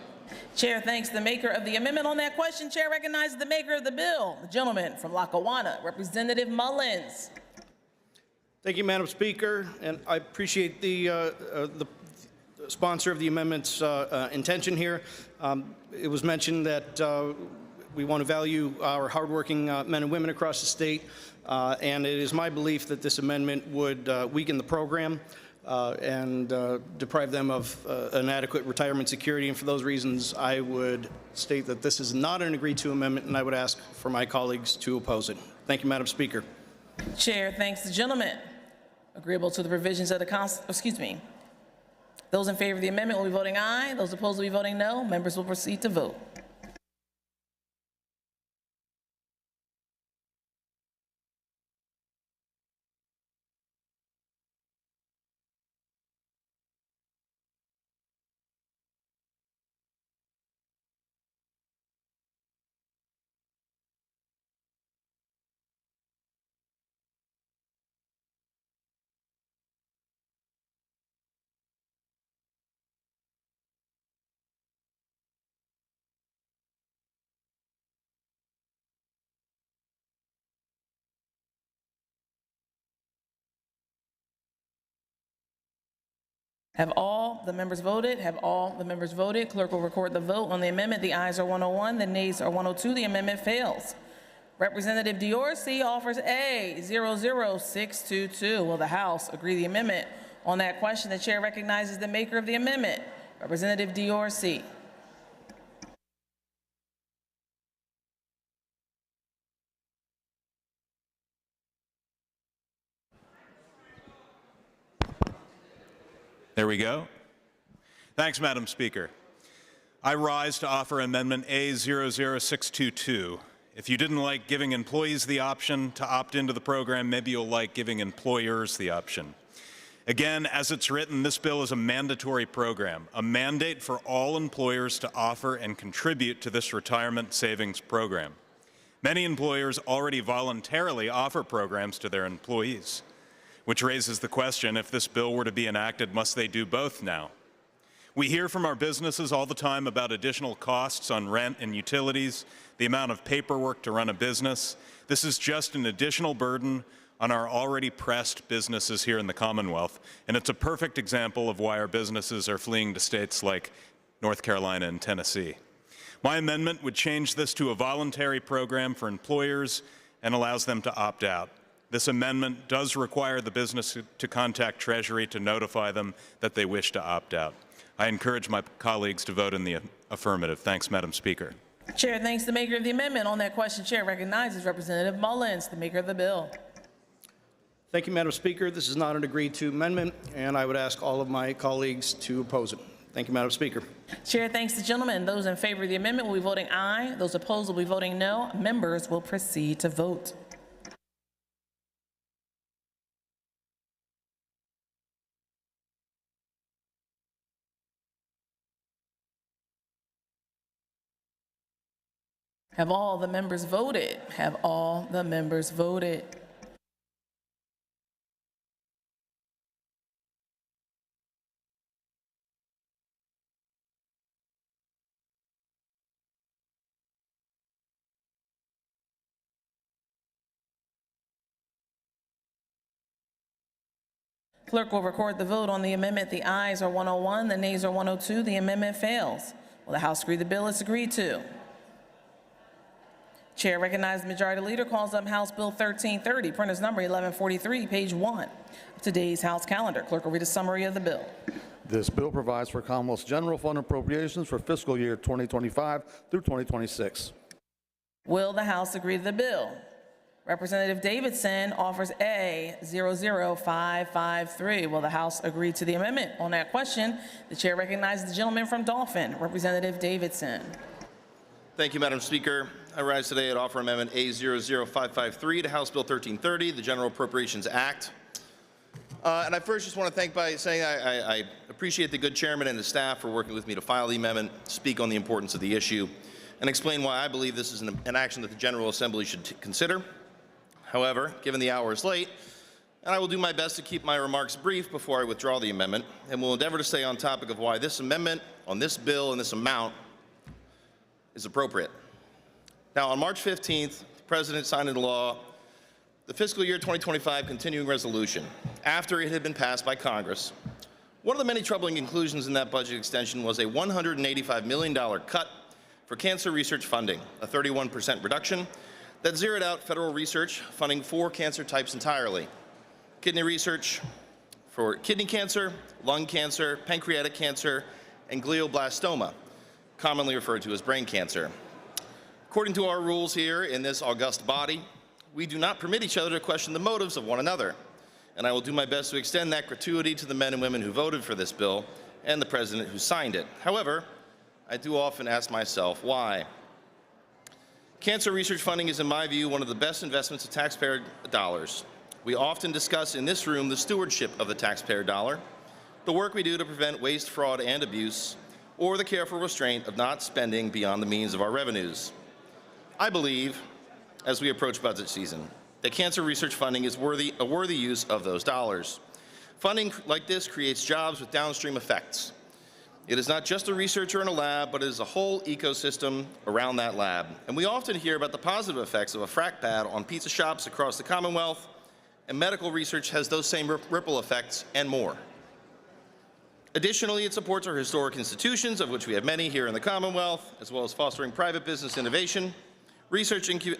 Chair thanks the maker of the amendment. On that question, chair recognizes the maker of the bill, the gentleman from Lackawanna, Representative Mullins. Thank you, Madam Speaker, and I appreciate the sponsor of the amendment's intention here. It was mentioned that we want to value our hardworking men and women across the state, and it is my belief that this amendment would weaken the program and deprive them of an adequate retirement security. And for those reasons, I would state that this is not an agreed-to amendment, and I would ask for my colleagues to oppose it. Thank you, Madam Speaker. Chair thanks the gentleman. Agreeable to the provisions of the Those in favor of the amendment will be voting aye. Those opposed will be voting no. Members will proceed to vote. Have all the members voted? Have all the members voted? Clerk will record the vote on the amendment. The ayes are 101, the nays are 102. The amendment fails. Representative Diorsi offers A, 00622. Will the House agree the amendment? On that question, the chair recognizes the maker of the amendment, Representative Diorsi. There we go. Thanks, Madam Speaker. I rise to offer Amendment A00622. If you didn't like giving employees the option to opt into the program, maybe you'll like giving employers the option. Again, as it's written, this bill is a mandatory program, a mandate for all employers to offer and contribute to this retirement savings program. Many employers already voluntarily offer programs to their employees, which raises the question, if this bill were to be enacted, must they do both now? We hear from our businesses all the time about additional costs on rent and utilities, the amount of paperwork to run a business. This is just an additional burden on our already pressed businesses here in the Commonwealth, and it's a perfect example of why our businesses are fleeing to states like North Carolina and Tennessee. My amendment would change this to a voluntary program for employers and allows them to opt out. This amendment does require the business to contact Treasury to notify them that they wish to opt out. I encourage my colleagues to vote in the affirmative. Thanks, Madam Speaker. Chair thanks the maker of the amendment. On that question, chair recognizes Representative Mullins, the maker of the bill. Thank you, Madam Speaker. This is not an agreed-to amendment, and I would ask all of my colleagues to oppose it. Thank you, Madam Speaker. Chair thanks the gentleman. Those in favor of the amendment will be voting aye. Those opposed will be voting no. Members will proceed to vote. Have all the members voted? Have all the members voted? Clerk will record the vote on the amendment. The ayes are 101, the nays are 102. The amendment fails. Will the House agree the bill is agreed to? Chair recognizes the Majority Leader calls up House Bill 1330, printer's number 1143, page 1 of today's House calendar. Clerk will read a summary of the bill. This bill provides for Commonwealth's general fund appropriations for fiscal year 2025 through 2026. Will the House agree to the bill? Representative Davidson offers A, 00553. Will the House agree to the amendment? On that question, the chair recognizes the gentleman from Dolphin, Representative Davidson. Thank you, Madam Speaker. I rise today to offer Amendment A00553 to House Bill 1330, the General Appropriations Act. And I first just want to thank by saying I appreciate the good chairman and the staff for working with me to file the amendment, speak on the importance of the issue, and explain why I believe this is an action that the General Assembly should consider. However, given the hour is late, and I will do my best to keep my remarks brief before I withdraw the amendment, and will endeavor to stay on topic of why this amendment on this bill and this amount is appropriate. Now, on March 15th, the President signed into law the fiscal year 2025 continuing resolution after it had been passed by Congress. One of the many troubling inclusions in that budget extension was a $185 million cut for cancer research funding, a 31% reduction that zeroed out federal research funding for cancer types entirely. Kidney research for kidney cancer, lung cancer, pancreatic cancer, and glioblastoma, commonly referred to as brain cancer. According to our rules here in this august body, we do not permit each other to question the motives of one another, and I will do my best to extend that gratuity to the men and women who voted for this bill and the President who signed it. However, I do often ask myself why. Cancer research funding is, in my view, one of the best investments of taxpayer dollars. We often discuss in this room the stewardship of the taxpayer dollar, the work we do to prevent waste, fraud, and abuse, or the careful restraint of not spending beyond the means of our revenues. I believe, as we approach budget season, that cancer research funding is a worthy use of those dollars. Funding like this creates jobs with downstream effects. It is not just a researcher in a lab, but it is a whole ecosystem around that lab. And we often hear about the positive effects of a frac pad on pizza shops across the Commonwealth, and medical research has those same ripple effects and more. Additionally, it supports our historic institutions, of which we have many here in the Commonwealth, as well as fostering private business innovation, research incubators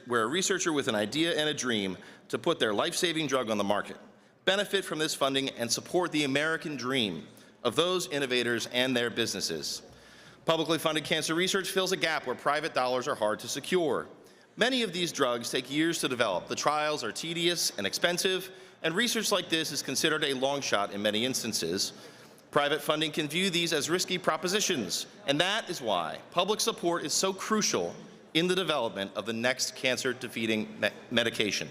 where a researcher with an idea and a dream to put their life-saving drug on the market benefit from this funding and support the American dream of those innovators and their businesses. Publicly funded cancer research fills a gap where private dollars are hard to secure. Many of these drugs take years to develop. The trials are tedious and expensive, and research like this is considered a long shot in many instances. Private funding can view these as risky propositions, and that is why public support is so crucial in the development of the next cancer-defeating medication.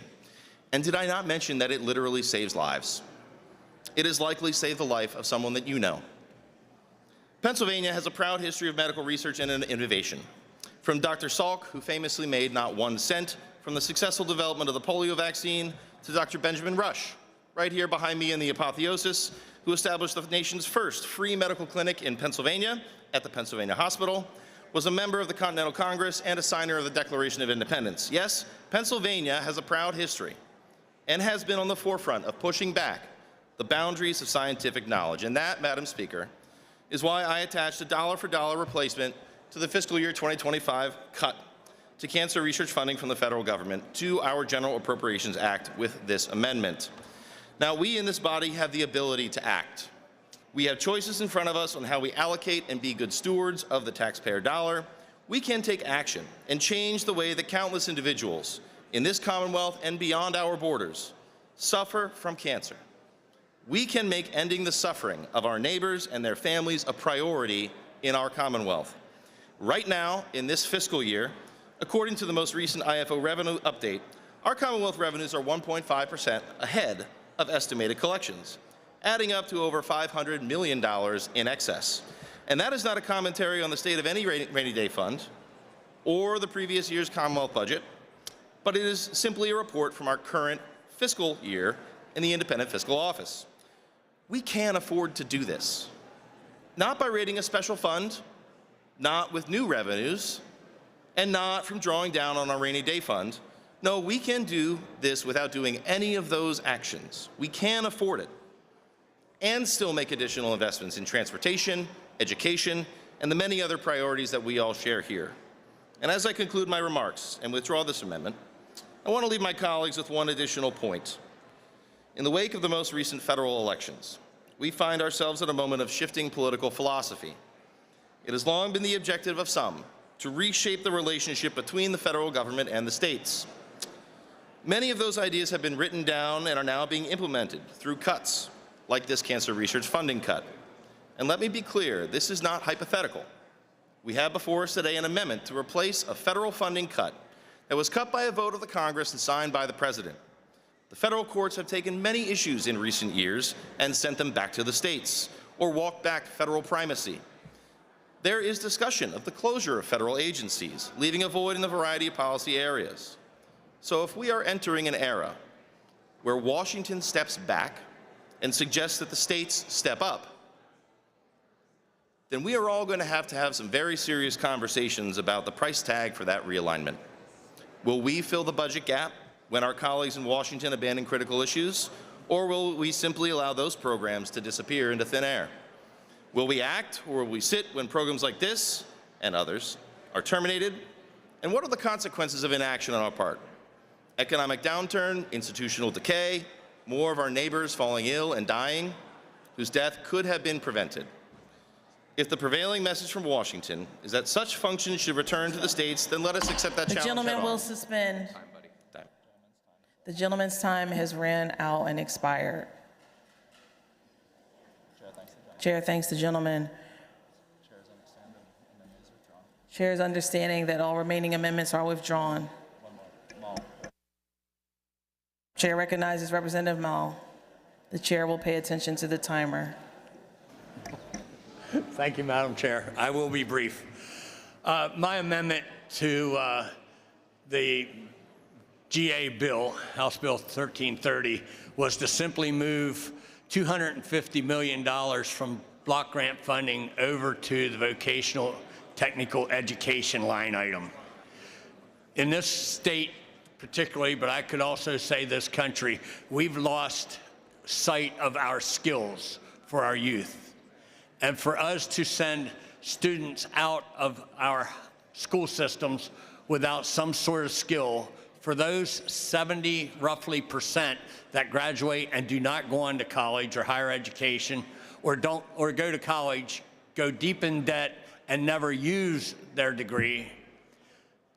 And did I not mention that it literally saves lives? It has likely saved the life of someone that you know. Pennsylvania has a proud history of medical research and innovation. From Dr. Salk, who famously made not 1 cent from the successful development of the polio vaccine, to Dr. Benjamin Rush, right here behind me in the apotheosis, who established the nation's first free medical clinic in Pennsylvania at the Pennsylvania Hospital, was a member of the Continental Congress and a signer of the Declaration of Independence. Yes, Pennsylvania has a proud history and has been on the forefront of pushing back the boundaries of scientific knowledge. And that, Madam Speaker, is why I attached a dollar-for-dollar replacement to the fiscal year 2025 cut to cancer research funding from the federal government to our General Appropriations Act with this amendment. Now, we in this body have the ability to act. We have choices in front of us on how we allocate and be good stewards of the taxpayer dollar. We can take action and change the way that countless individuals in this Commonwealth and beyond our borders suffer from cancer. We can make ending the suffering of our neighbors and their families a priority in our Commonwealth. Right now, in this fiscal year, according to the most recent IFO revenue update, our Commonwealth revenues are 1.5% ahead of estimated collections, adding up to over $500 million in excess. And that is not a commentary on the state of any rainy day fund or the previous year's Commonwealth budget, but it is simply a report from our current fiscal year in the Independent Fiscal Office. We can afford to do this, not by raiding a special fund, not with new revenues, and not from drawing down on our rainy day fund. No, we can do this without doing any of those actions. We can afford it and still make additional investments in transportation, education, and the many other priorities that we all share here. And as I conclude my remarks and withdraw this amendment, I want to leave my colleagues with one additional point. In the wake of the most recent federal elections, we find ourselves at a moment of shifting political philosophy. It has long been the objective of some to reshape the relationship between the federal government and the states. Many of those ideas have been written down and are now being implemented through cuts, like this cancer research funding cut. And let me be clear, this is not hypothetical. We have before us today an amendment to replace a federal funding cut that was cut by a vote of the Congress and signed by the President. The federal courts have taken many issues in recent years and sent them back to the states, or walked back federal primacy. There is discussion of the closure of federal agencies, leaving a void in a variety of policy areas. So if we are entering an era where Washington steps back and suggests that the states step up, then we are all going to have some very serious conversations about the price tag for that realignment. Will we fill the budget gap when our colleagues in Washington abandon critical issues, or will we simply allow those programs to disappear into thin air? Will we act, or will we sit when programs like this and others are terminated? And what are the consequences of inaction on our part? Economic downturn, institutional decay, more of our neighbors falling ill and dying, whose death could have been prevented. If the prevailing message from Washington is that such functions should return to the states, then let us accept that The challenge gentleman head-on. will suspend. The gentleman's time has ran out and expired. Chair thanks the gentleman. Chair is understanding that all remaining amendments are withdrawn. Chair recognizes Representative Mall. The chair will pay attention to the timer. Thank you, Madam Chair. I will be brief. My amendment to the GA bill, House Bill 1330, was to simply move $250 million from block grant funding over to the vocational technical education line item. In this state, particularly, but I could also say this country, we've lost sight of our skills for our youth. And for us to send students out of our school systems without some sort of skill, for those 70 roughly percent that graduate and do not go on to college or higher education, or go to college, go deep in debt and never use their degree,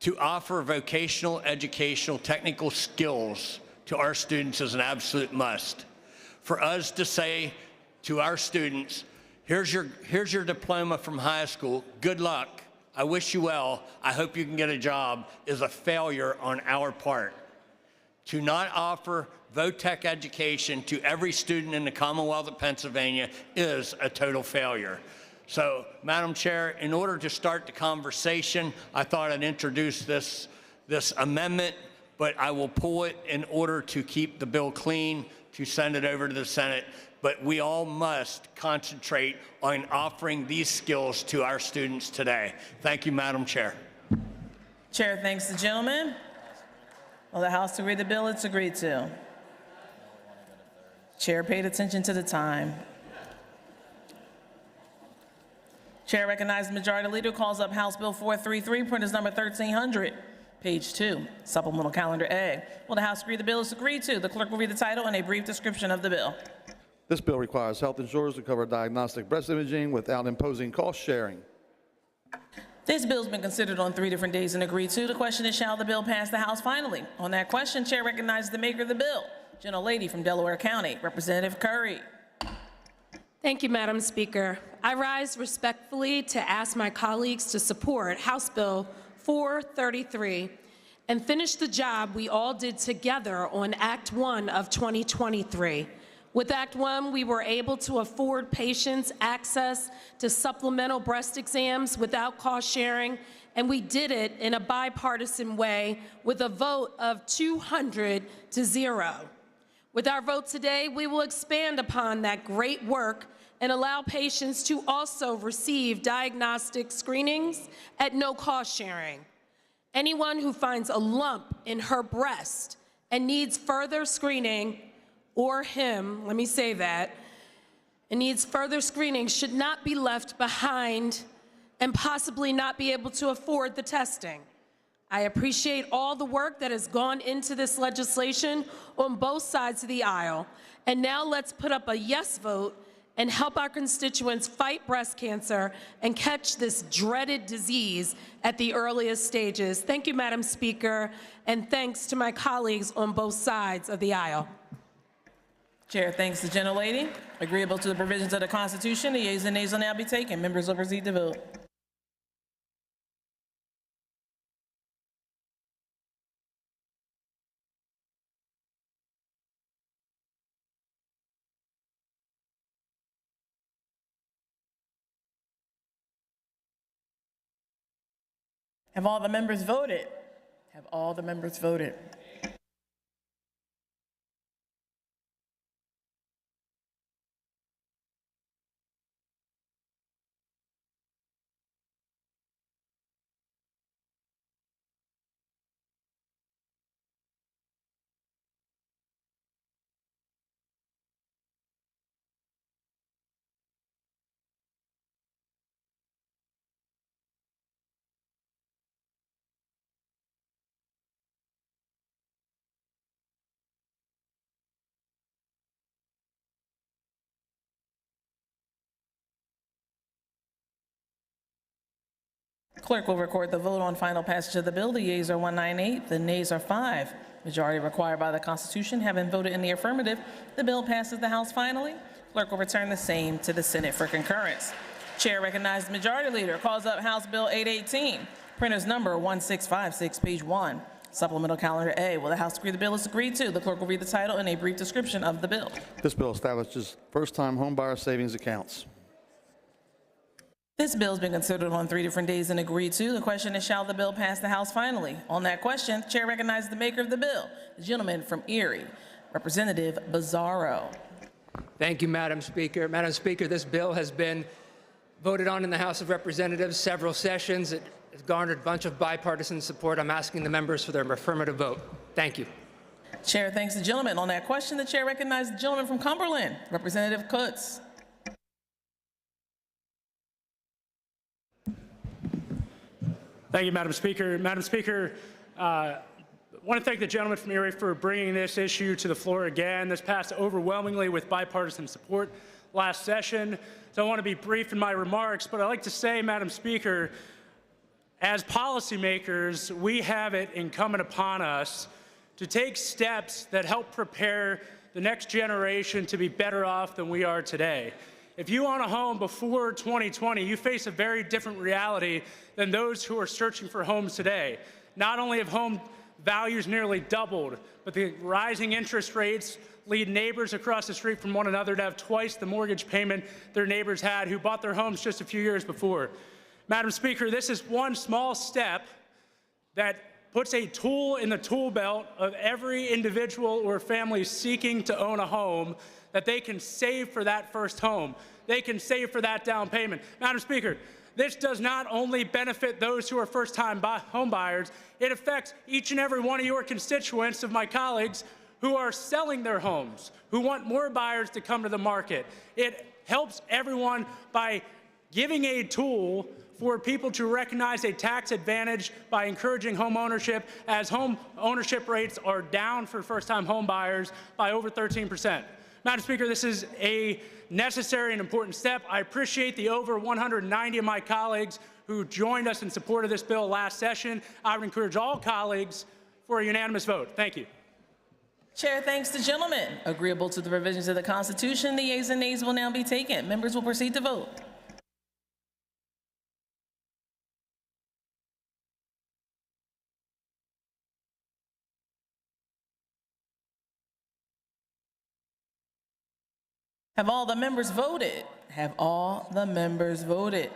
to offer vocational, educational, technical skills to our students is an absolute must. For us to say to our students, here's your diploma from high school, good luck, I wish you well, I hope you can get a job, is a failure on our part. To not offer VOTEC education to every student in the Commonwealth of Pennsylvania is a total failure. So, Madam Chair, in order to start the conversation, I thought I'd introduce this amendment, but I will pull it in order to keep the bill clean, to send it over to the Senate. But we all must concentrate on offering these skills to our students today. Thank you, Madam Chair. Chair thanks the gentleman. Will the House agree the bill? It's agreed to. Chair paid attention to the time. Chair recognizes the Majority Leader, calls up House Bill 433, printers number 1300, page 2, supplemental calendar A. Will the House agree the bill is agreed to? The clerk will read the title and a brief description of the bill. This bill requires health insurers to cover diagnostic breast imaging without imposing cost sharing. This bill's been considered on 3 different days and agreed to. The question is, shall the bill pass the House finally? On that question, Chair recognizes the maker of the bill, Gentlelady from Delaware County, Representative Curry. Thank you, Madam Speaker. I rise respectfully to ask my colleagues to support House Bill 433 and finish the job we all did together on Act 1 of 2023. With Act 1, we were able to afford patients access to supplemental breast exams without cost sharing, and we did it in a bipartisan way with a vote of 200 to 0. With our vote today, we will expand upon that great work and allow patients to also receive diagnostic screenings at no cost sharing. Anyone who finds a lump in her breast and needs further screening, or him, let me say that, and needs further screening should not be left behind and possibly not be able to afford the testing. I appreciate all the work that has gone into this legislation on both sides of the aisle. And now let's put up a yes vote and help our constituents fight breast cancer and catch this dreaded disease at the earliest stages. Thank you, Madam Speaker, and thanks to my colleagues on both sides of the aisle. Chair thanks the Gentlelady. Agreeable to the provisions of the Constitution, the yeas and nays will now be taken. Members will proceed to vote. Have all the members voted? Have all the members voted? Clerk will record the vote on final passage of the bill. The yeas are 198, the nays are 5. Majority required by the Constitution having voted in the affirmative, the bill passes the House finally. Clerk will return the same to the Senate for concurrence. Chair recognizes the Majority Leader, calls up House Bill 818, printers number 1656, page 1, supplemental calendar A. Will the House agree the bill is agreed to? The clerk will read the title and a brief description of the bill. This bill establishes first-time homebuyer savings accounts. This bill has been considered on 3 different days and agreed to. The question is, shall the bill pass the House finally? On that question, the Chair recognizes the maker of the bill, the gentleman from Erie, Representative Bizzarro. Thank you, Madam Speaker. Madam Speaker, this bill has been voted on in the House of Representatives several sessions. It has garnered a bunch of bipartisan support. I'm asking the members for their affirmative vote. Thank you. Chair thanks the gentleman. On that question, the chair recognizes the gentleman from Cumberland, Representative Kutz. Thank you, Madam Speaker. Madam Speaker, I want to thank the gentleman from Erie for bringing this issue to the floor again. This passed overwhelmingly with bipartisan support last session. So I want to be brief in my remarks, but I'd like to say, Madam Speaker, as policymakers, we have it incumbent upon us to take steps that help prepare the next generation to be better off than we are today. If you own a home before 2020, you face a very different reality than those who are searching for homes today. Not only have home values nearly doubled, but the rising interest rates lead neighbors across the street from one another to have twice the mortgage payment their neighbors had who bought their homes just a few years before. Madam Speaker, this is one small step that puts a tool in the tool belt of every individual or family seeking to own a home that they can save for that first home. They can save for that down payment. Madam Speaker, this does not only benefit those who are first-time home buyers, it affects each and every one of your constituents, of my colleagues, who are selling their homes, who want more buyers to come to the market. It helps everyone by giving a tool for people to recognize a tax advantage by encouraging home ownership, as home ownership rates are down for first-time home buyers by over 13%. Madam Speaker, this is a necessary and important step. I appreciate the over 190 of my colleagues who joined us in support of this bill last session. I would encourage all colleagues for a unanimous vote. Thank you. Chair thanks the gentleman. Agreeable to the provisions of the Constitution, the yeas and nays will now be taken. Members will proceed to vote. Have all the members voted? Have all the members voted?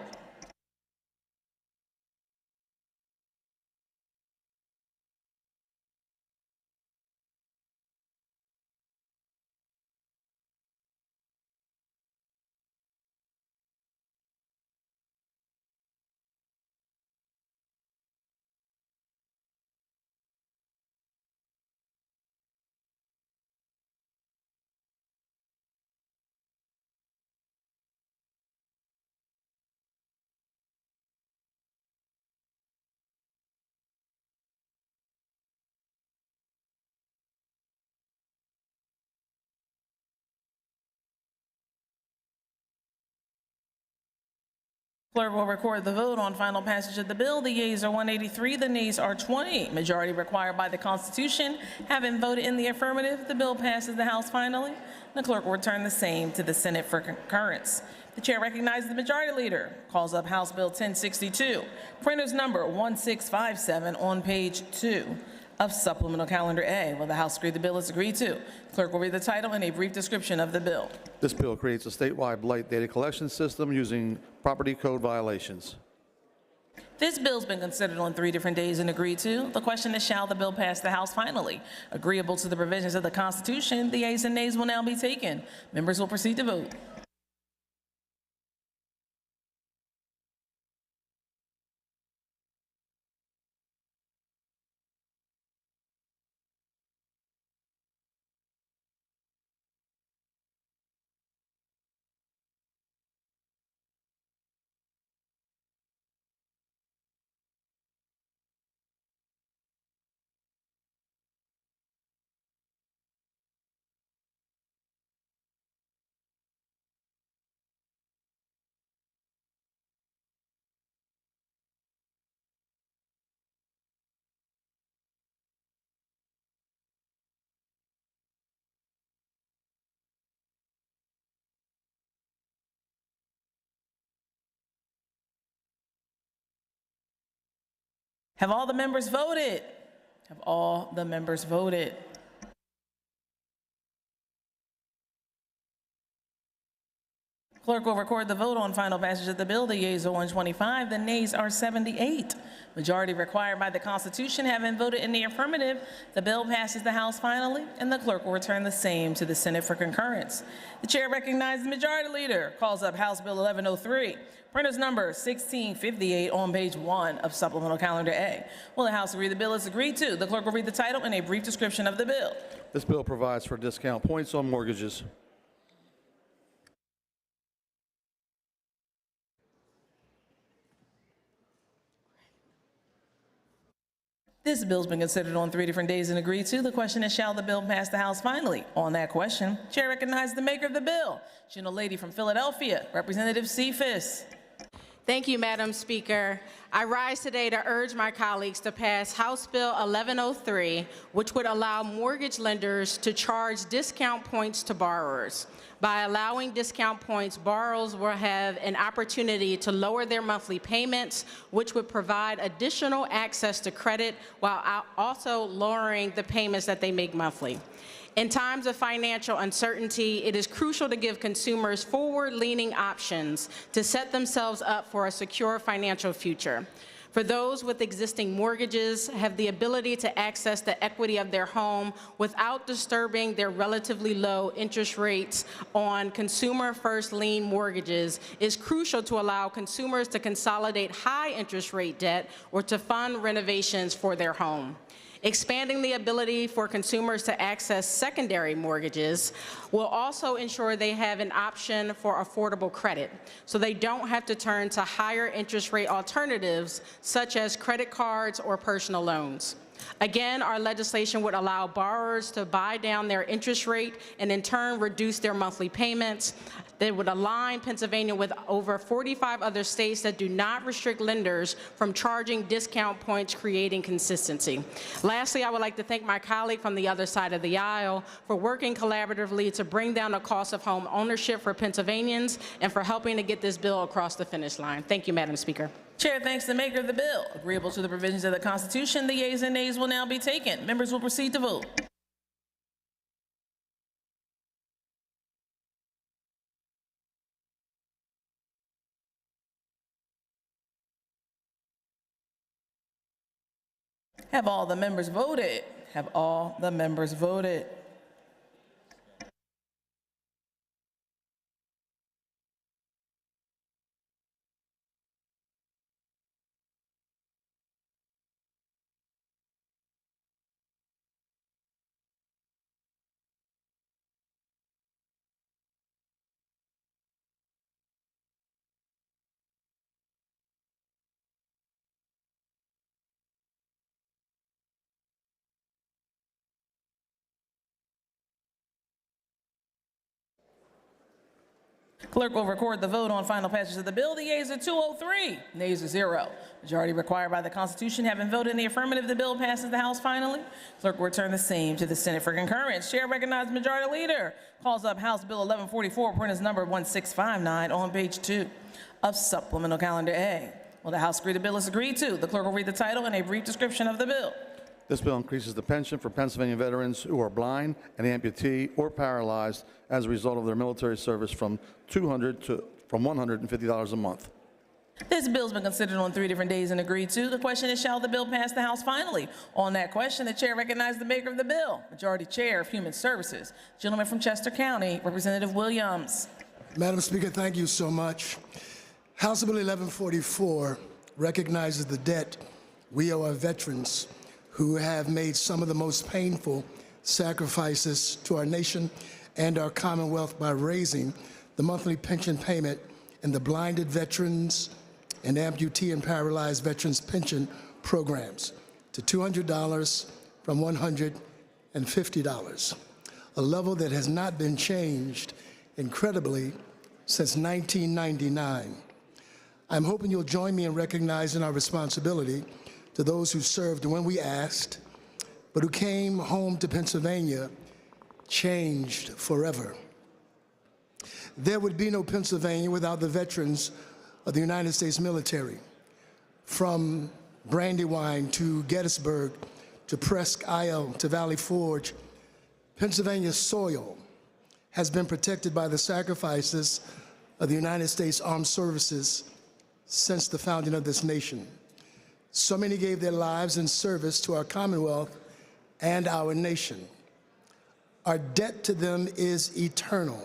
Clerk will record the vote on final passage of the bill. The yeas are 183, the nays are 20. Majority required by the Constitution. Having voted in the affirmative, the bill passes the House finally. The clerk will return the same to the Senate for concurrence. The chair recognizes the majority leader, calls up House Bill 1062, printer's number 1657 on page 2 of Supplemental Calendar A. Will the House agree the bill is agreed to? Clerk will read the title and a brief description of the bill. This bill creates a statewide blight data collection system using property code violations. This bill's been considered on 3 different days and agreed to. The question is, shall the bill pass the House finally? Agreeable to the provisions of the Constitution, the yeas and nays will now be taken. Members will proceed to vote. Have all the members voted? Have all the members voted? Clerk will record the vote on final passage of the bill. The yeas are 125, the nays are 78. Majority required by the Constitution having voted in the affirmative, the bill passes the House finally, and the clerk will return the same to the Senate for concurrence. The chair recognizes the Majority Leader, calls up House Bill 1103, printer's number 1658 on page 1 of Supplemental Calendar A. Will the House agree the bill is agreed to? The clerk will read the title and a brief description of the bill. This bill provides for discount points on mortgages. This bill's been considered on 3 different days and agreed to. The question is, shall the bill pass the House finally? On that question, chair recognizes the maker of the bill, Gentlelady from Philadelphia, Representative Cephas. Thank you, Madam Speaker. I rise today to urge my colleagues to pass House Bill 1103, which would allow mortgage lenders to charge discount points to borrowers. By allowing discount points, borrowers will have an opportunity to lower their monthly payments, which would provide additional access to credit while also lowering the payments that they make monthly. In times of financial uncertainty, it is crucial to give consumers forward-leaning options to set themselves up for a secure financial future. For those with existing mortgages, have the ability to access the equity of their home without disturbing their relatively low interest rates on consumer first lien mortgages is crucial to allow consumers to consolidate high interest rate debt or to fund renovations for their home. Expanding the ability for consumers to access secondary mortgages will also ensure they have an option for affordable credit, so they don't have to turn to higher interest rate alternatives such as credit cards or personal loans. Again, our legislation would allow borrowers to buy down their interest rate and in turn reduce their monthly payments. They would align Pennsylvania with over 45 other states that do not restrict lenders from charging discount points, creating consistency. Lastly, I would like to thank my colleague from the other side of the aisle for working collaboratively to bring down the cost of home ownership for Pennsylvanians and for helping to get this bill across the finish line. Thank you, Madam Speaker. Chair thanks the maker of the bill. Agreeable to the provisions of the Constitution, the yeas and nays will now be taken. Members will proceed to vote. Have all the members voted? Have all the members voted? Clerk will record the vote on final passage of the bill. The yeas are 203, nays are 0. Majority required by the Constitution having voted in the affirmative, the bill passes the House finally. Clerk will return the same to the Senate for concurrence. Chair recognizes Majority Leader, calls up House Bill 1144, printers number 1659 on page 2 of Supplemental Calendar A. Will the House agree the bill is agreed to? The clerk will read the title and a brief description of the bill. This bill increases the pension for Pennsylvania veterans who are blind, an amputee, or paralyzed as a result of their military service from $150 a month. This bill's been considered on 3 different days and agreed to. The question is, shall the bill pass the House finally? On that question, the chair recognizes the maker of the bill, Majority Chair of Human Services, gentleman from Chester County, Representative Williams. Madam Speaker, thank you so much. House Bill 1144 recognizes the debt we owe our veterans who have made some of the most painful sacrifices to our nation and our Commonwealth by raising the monthly pension payment in the blinded veterans and amputee and paralyzed veterans pension programs to $200 from $150, a level that has not been changed, incredibly, since 1999. I'm hoping you'll join me in recognizing our responsibility to those who served when we asked, but who came home to Pennsylvania changed forever. There would be no Pennsylvania without the veterans of the United States military. From Brandywine to Gettysburg to Presque Isle to Valley Forge, Pennsylvania's soil has been protected by the sacrifices of the United States Armed Services since the founding of this nation. So many gave their lives in service to our Commonwealth and our nation. Our debt to them is eternal,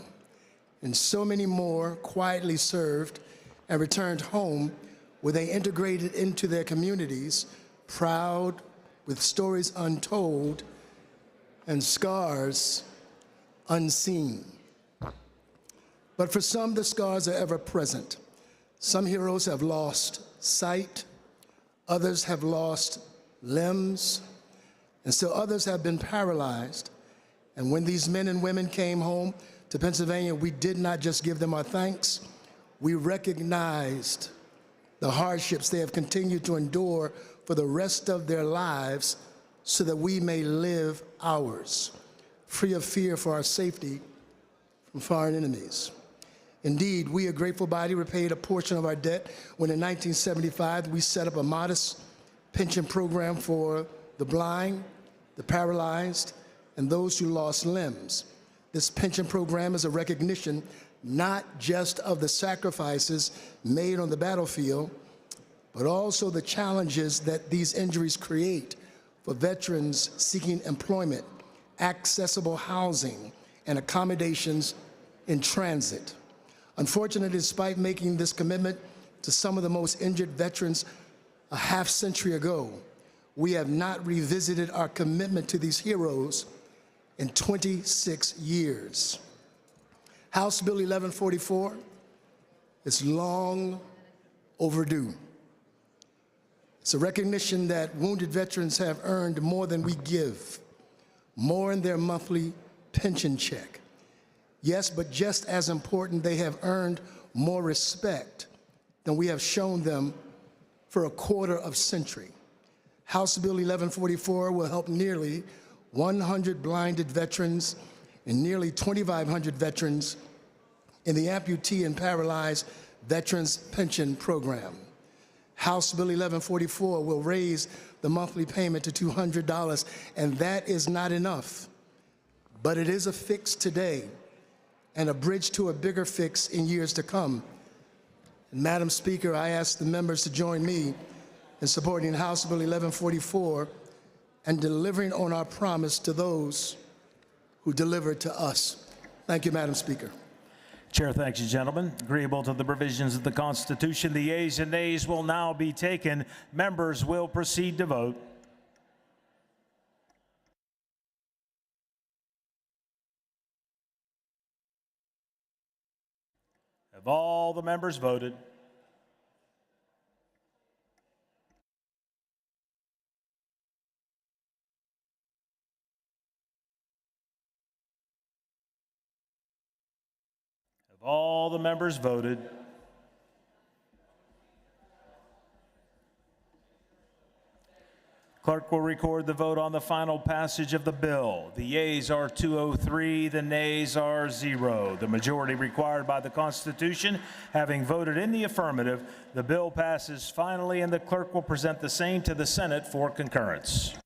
and so many more quietly served and returned home where they integrated into their communities, proud, with stories untold and scars unseen. But for some, the scars are ever present. Some heroes have lost sight, others have lost limbs, and still others have been paralyzed. And when these men and women came home to Pennsylvania, we did not just give them our thanks, we recognized the hardships they have continued to endure for the rest of their lives so that we may live ours, free of fear for our safety from foreign enemies. Indeed, we, a grateful body, repaid a portion of our debt when in 1975 we set up a modest pension program for the blind, the paralyzed, and those who lost limbs. This pension program is a recognition not just of the sacrifices made on the battlefield, but also the challenges that these injuries create for veterans seeking employment, accessible housing, and accommodations in transit. Unfortunately, despite making this commitment to some of the most injured veterans a half-century ago, we have not revisited our commitment to these heroes in 26 years. House Bill 1144 is long overdue. It's a recognition that wounded veterans have earned more than we give, more in their monthly pension check. Yes, but just as important, they have earned more respect than we have shown them for a quarter of a century. House Bill 1144 will help nearly 100 blinded veterans and nearly 2,500 veterans in the amputee and paralyzed Veterans Pension Program. House Bill 1144 will raise the monthly payment to $200, and that is not enough, but it is a fix today and a bridge to a bigger fix in years to come. And Madam Speaker, I ask the members to join me in supporting House Bill 1144 and delivering on our promise to those who delivered to us. Thank you, Madam Speaker. Chair thanks you, gentlemen. Agreeable to the provisions of the Constitution, the yeas and nays will now be taken. Members will proceed to vote. Have all the members voted? Have all the members voted? Clerk will record the vote on the final passage of the bill. The yeas are 203, the nays are 0. The majority required by the Constitution having voted in the affirmative, the bill passes finally, and the clerk will present the same to the Senate for concurrence.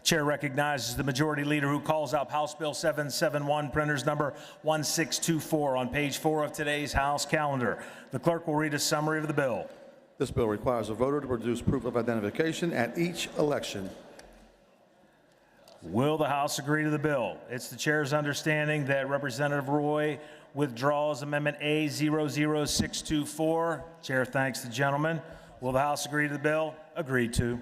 Chair recognizes the Majority Leader who calls up House Bill 771, printers number 1624 on page 4 of today's House calendar. The clerk will read a summary of the bill. This bill requires a voter to produce proof of identification at each election. Will the House agree to the bill? It's the chair's understanding that Representative Roy withdraws Amendment A00624. Chair thanks the gentleman. Will the House agree to the bill? Agreed to.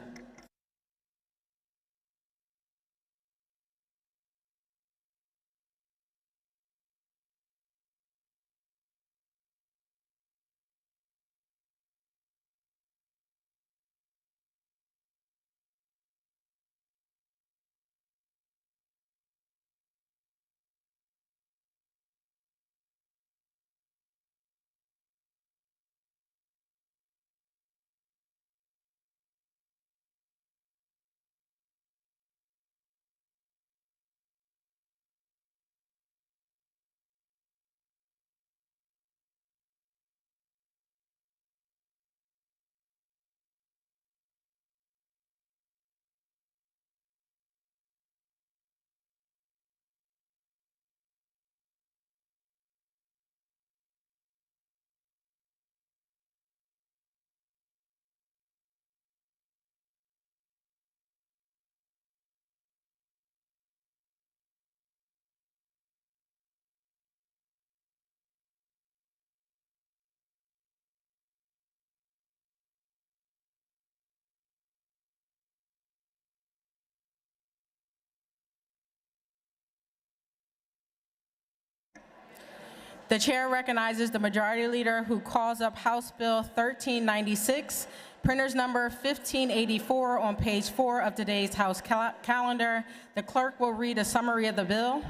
The chair recognizes the majority leader who calls up House Bill 1396, printer's number 1584 on page 4 of today's House calendar. The clerk will read a summary of the bill.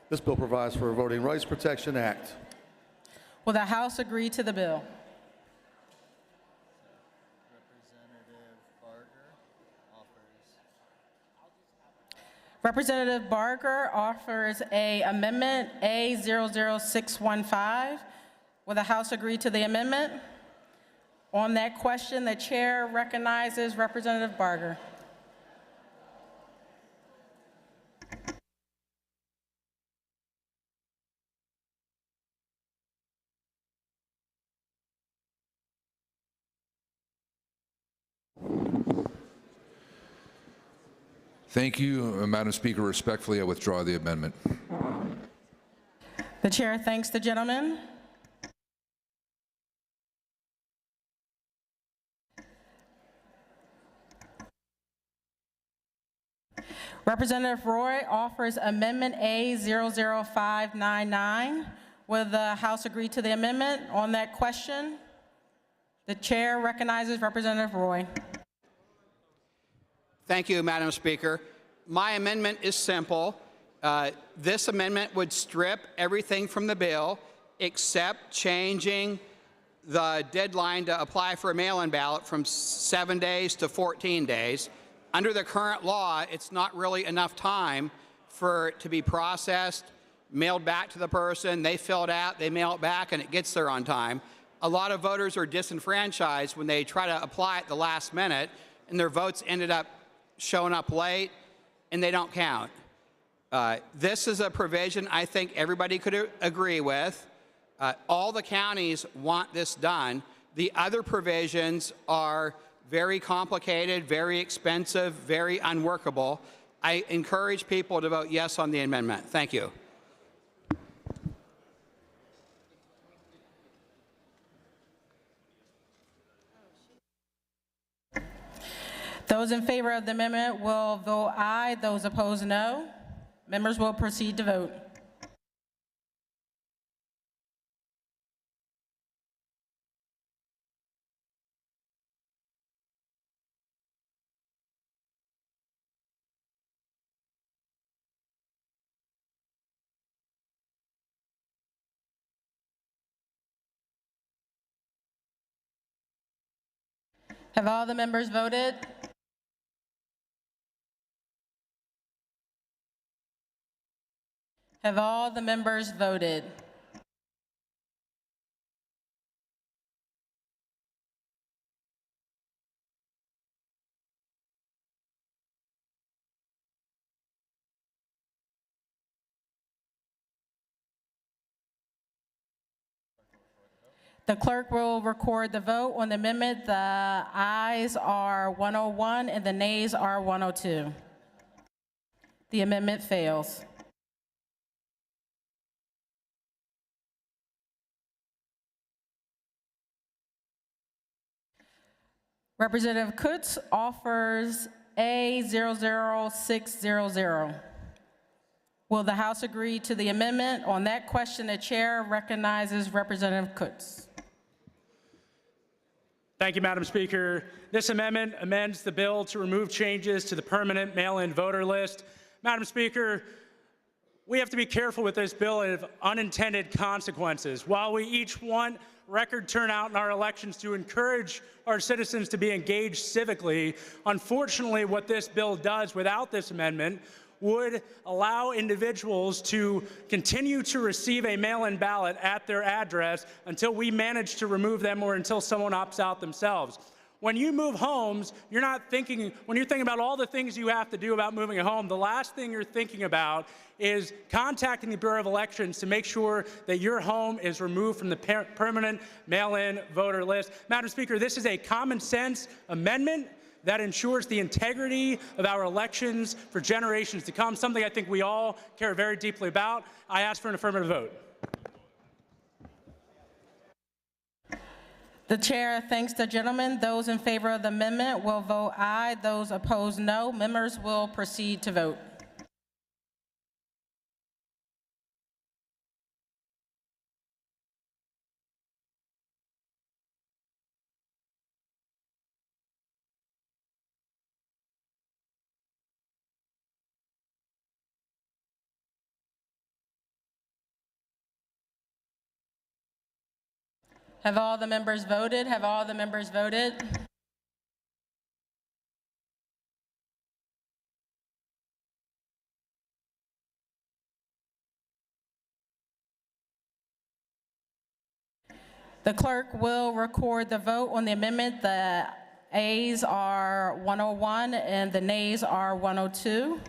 This bill provides for a Voting Rights Protection Act. Will the House agree to the bill? Representative Barger offers a amendment A00615. Will the House agree to the amendment? On that question, the chair recognizes Representative Barger. Thank you, Madam Speaker. Respectfully, I withdraw the amendment. The chair thanks the gentleman. Representative Roy offers Amendment A00599. Will the House agree to the amendment? On that question, the chair recognizes Representative Roy. Thank you, Madam Speaker. My amendment is simple. This amendment would strip everything from the bill except changing the deadline to apply for a mail-in ballot from 7 days to 14 days. Under the current law, it's not really enough time for it to be processed, mailed back to the person, they fill it out, they mail it back, and it gets there on time. A lot of voters are disenfranchised when they try to apply at the last minute, and their votes ended up showing up late, and they don't count. This is a provision I think everybody could agree with. All the counties want this done. The other provisions are very complicated, very expensive, very unworkable. I encourage people to vote yes on the amendment. Thank you. Those in favor of the amendment will vote aye. Those opposed, no. Members will proceed to vote. Have all the members voted? Have all the members voted? The clerk will record the vote on the amendment. The ayes are 101 and the nays are 102. The amendment fails. Representative Kutz offers A00600. Will the House agree to the amendment? On that question, the chair recognizes Representative Kutz. Thank you, Madam Speaker. This amendment amends the bill to remove changes to the permanent mail-in voter list. Madam Speaker, we have to be careful with this bill of unintended consequences. While we each want record turnout in our elections to encourage our citizens to be engaged civically, unfortunately, what this bill does without this amendment would allow individuals to continue to receive a mail-in ballot at their address until we manage to remove them or until someone opts out themselves. When you move homes, when you're thinking about all the things you have to do about moving a home, the last thing you're thinking about is contacting the Bureau of Elections to make sure that your home is removed from the permanent mail-in voter list. Madam Speaker, this is a common sense amendment that ensures the integrity of our elections for generations to come, something I think we all care very deeply about. I ask for an affirmative vote. The chair thanks the gentleman. Those in favor of the amendment will vote aye. Those opposed, no. Members will proceed to vote. Have all the members voted? Have all the members voted? The clerk will record the vote on the amendment. The ayes are 101 and the nays are 102.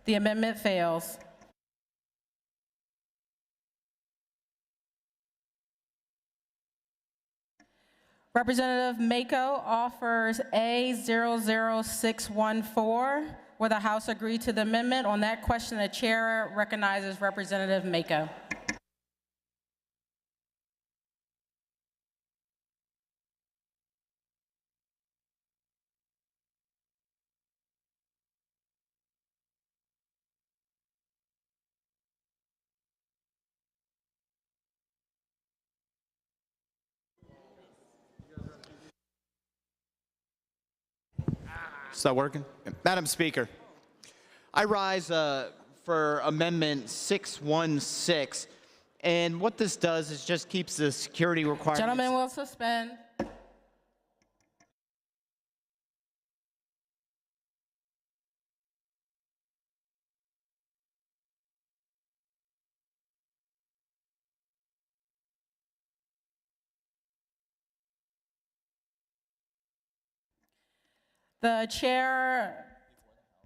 The amendment fails. Representative Mako offers A00614. Will the House agree to the amendment? On that question, the chair recognizes Representative Mako. Is that working? Madam Speaker, I rise for Amendment 616, and what this does is just keeps the security requirements. Gentlemen will suspend. The chair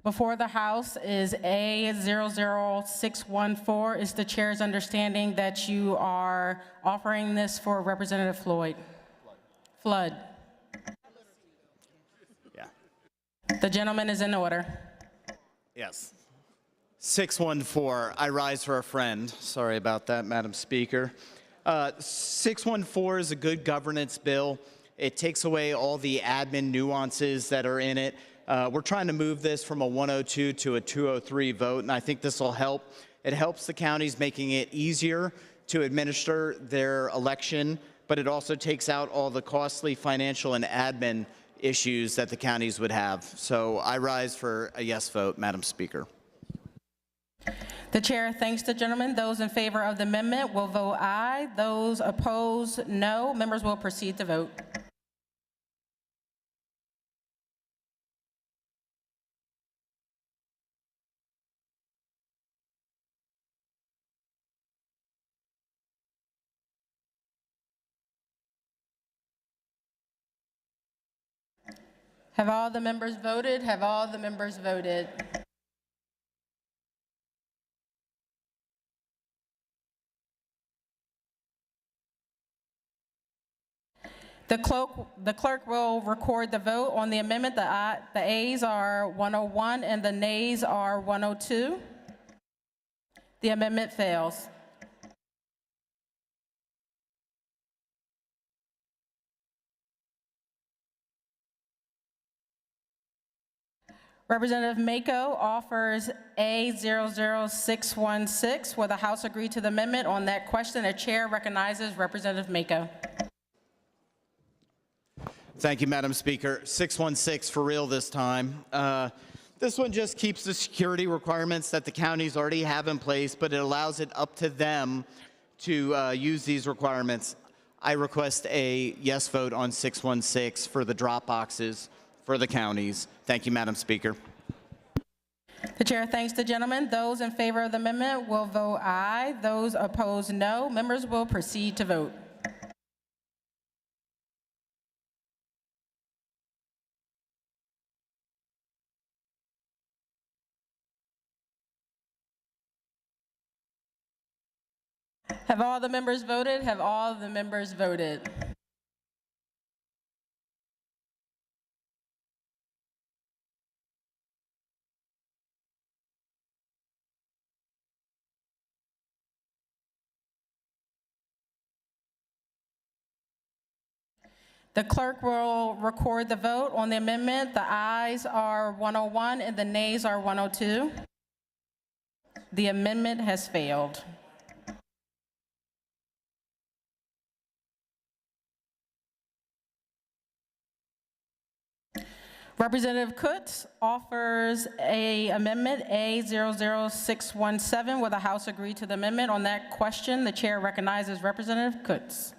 before the House is A00614. Is the chair's understanding that you are offering this for Representative Floyd? Flood. Yeah. The gentleman is in order. Yes. 614, I rise for a friend. Sorry about that, Madam Speaker. 614 is a good governance bill. It takes away all the admin nuances that are in it. We're trying to move this from a 102 to a 203 vote, and I think this will help. It helps the counties, making it easier to administer their election, but it also takes out all the costly financial and admin issues that the counties would have. So I rise for a yes vote, Madam Speaker. The chair thanks the gentleman. Those in favor of the amendment will vote aye. Those opposed, no. Members will proceed to vote. Have all the members voted? Have all the members voted? The clerk will record the vote on the amendment. The ayes are 101 and the nays are 102. The amendment fails. Representative Mako offers A00616. Will the House agree to the amendment? On that question, the chair recognizes Representative Mako. Thank you, Madam Speaker. 616 for real this time. This one just keeps the security requirements that the counties already have in place, but it allows it up to them to use these requirements. I request a yes vote on 616 for the drop boxes for the counties. Thank you, Madam Speaker. The chair thanks the gentleman. Those in favor of the amendment will vote aye. Those opposed, no. Members will proceed to vote. Have all the members voted? Have all the members voted? The clerk will record the vote on the amendment. The ayes are 101 and the nays are 102. The amendment has failed. Representative Kutz offers a amendment A00617. Will the House agree to the amendment? On that question, the chair recognizes Representative Kutz.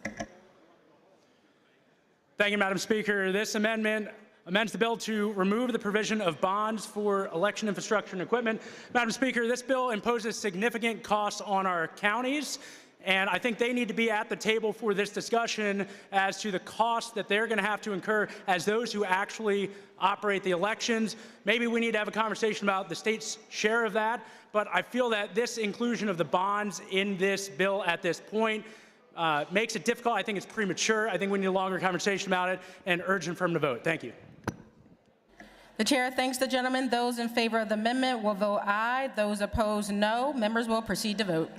Thank you, Madam Speaker. This amendment amends the bill to remove the provision of bonds for election infrastructure and equipment. Madam Speaker, this bill imposes significant costs on our counties, and I think they need to be at the table for this discussion as to the costs that they're going to have to incur as those who actually operate the elections. Maybe we need to have a conversation about the state's share of that, but I feel that this inclusion of the bonds in this bill at this point makes it difficult. I think it's premature. I think we need a longer conversation about it and urge and firm to vote. Thank you. The chair thanks the gentleman. Those in favor of the amendment will vote aye. Those opposed, no. Members will proceed to vote.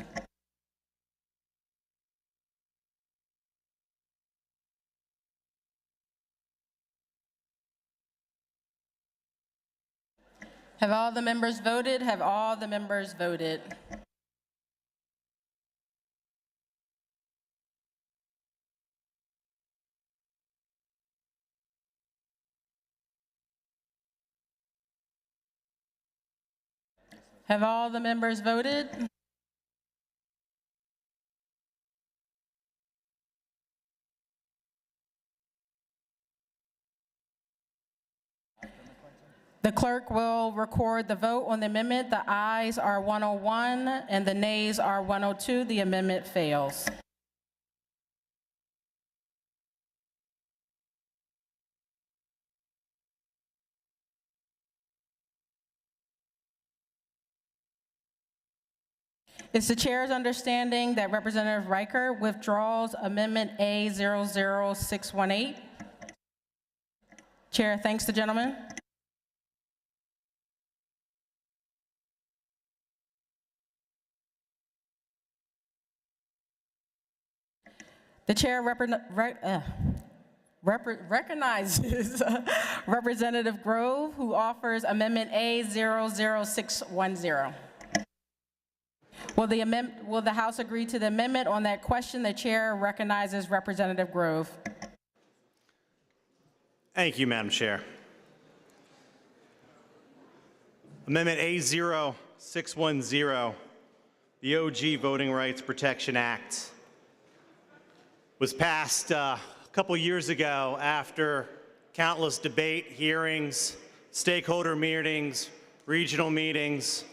Have all the members voted? Have all the members voted? Have all the members voted? The clerk will record the vote on the amendment. The ayes are 101 and the nays are 102. The amendment fails. It's the chair's understanding that Representative Riker withdraws Amendment A00618. Chair thanks the gentleman. The chair recognizes Representative Grove, who offers Amendment A00610. Will the House agree to the amendment? On that question, the chair recognizes Representative Grove. Thank you, Madam Chair. Amendment A0610, the OG Voting Rights Protection Act, was passed a couple years ago after countless debate, hearings, stakeholder meetings, regional meetings.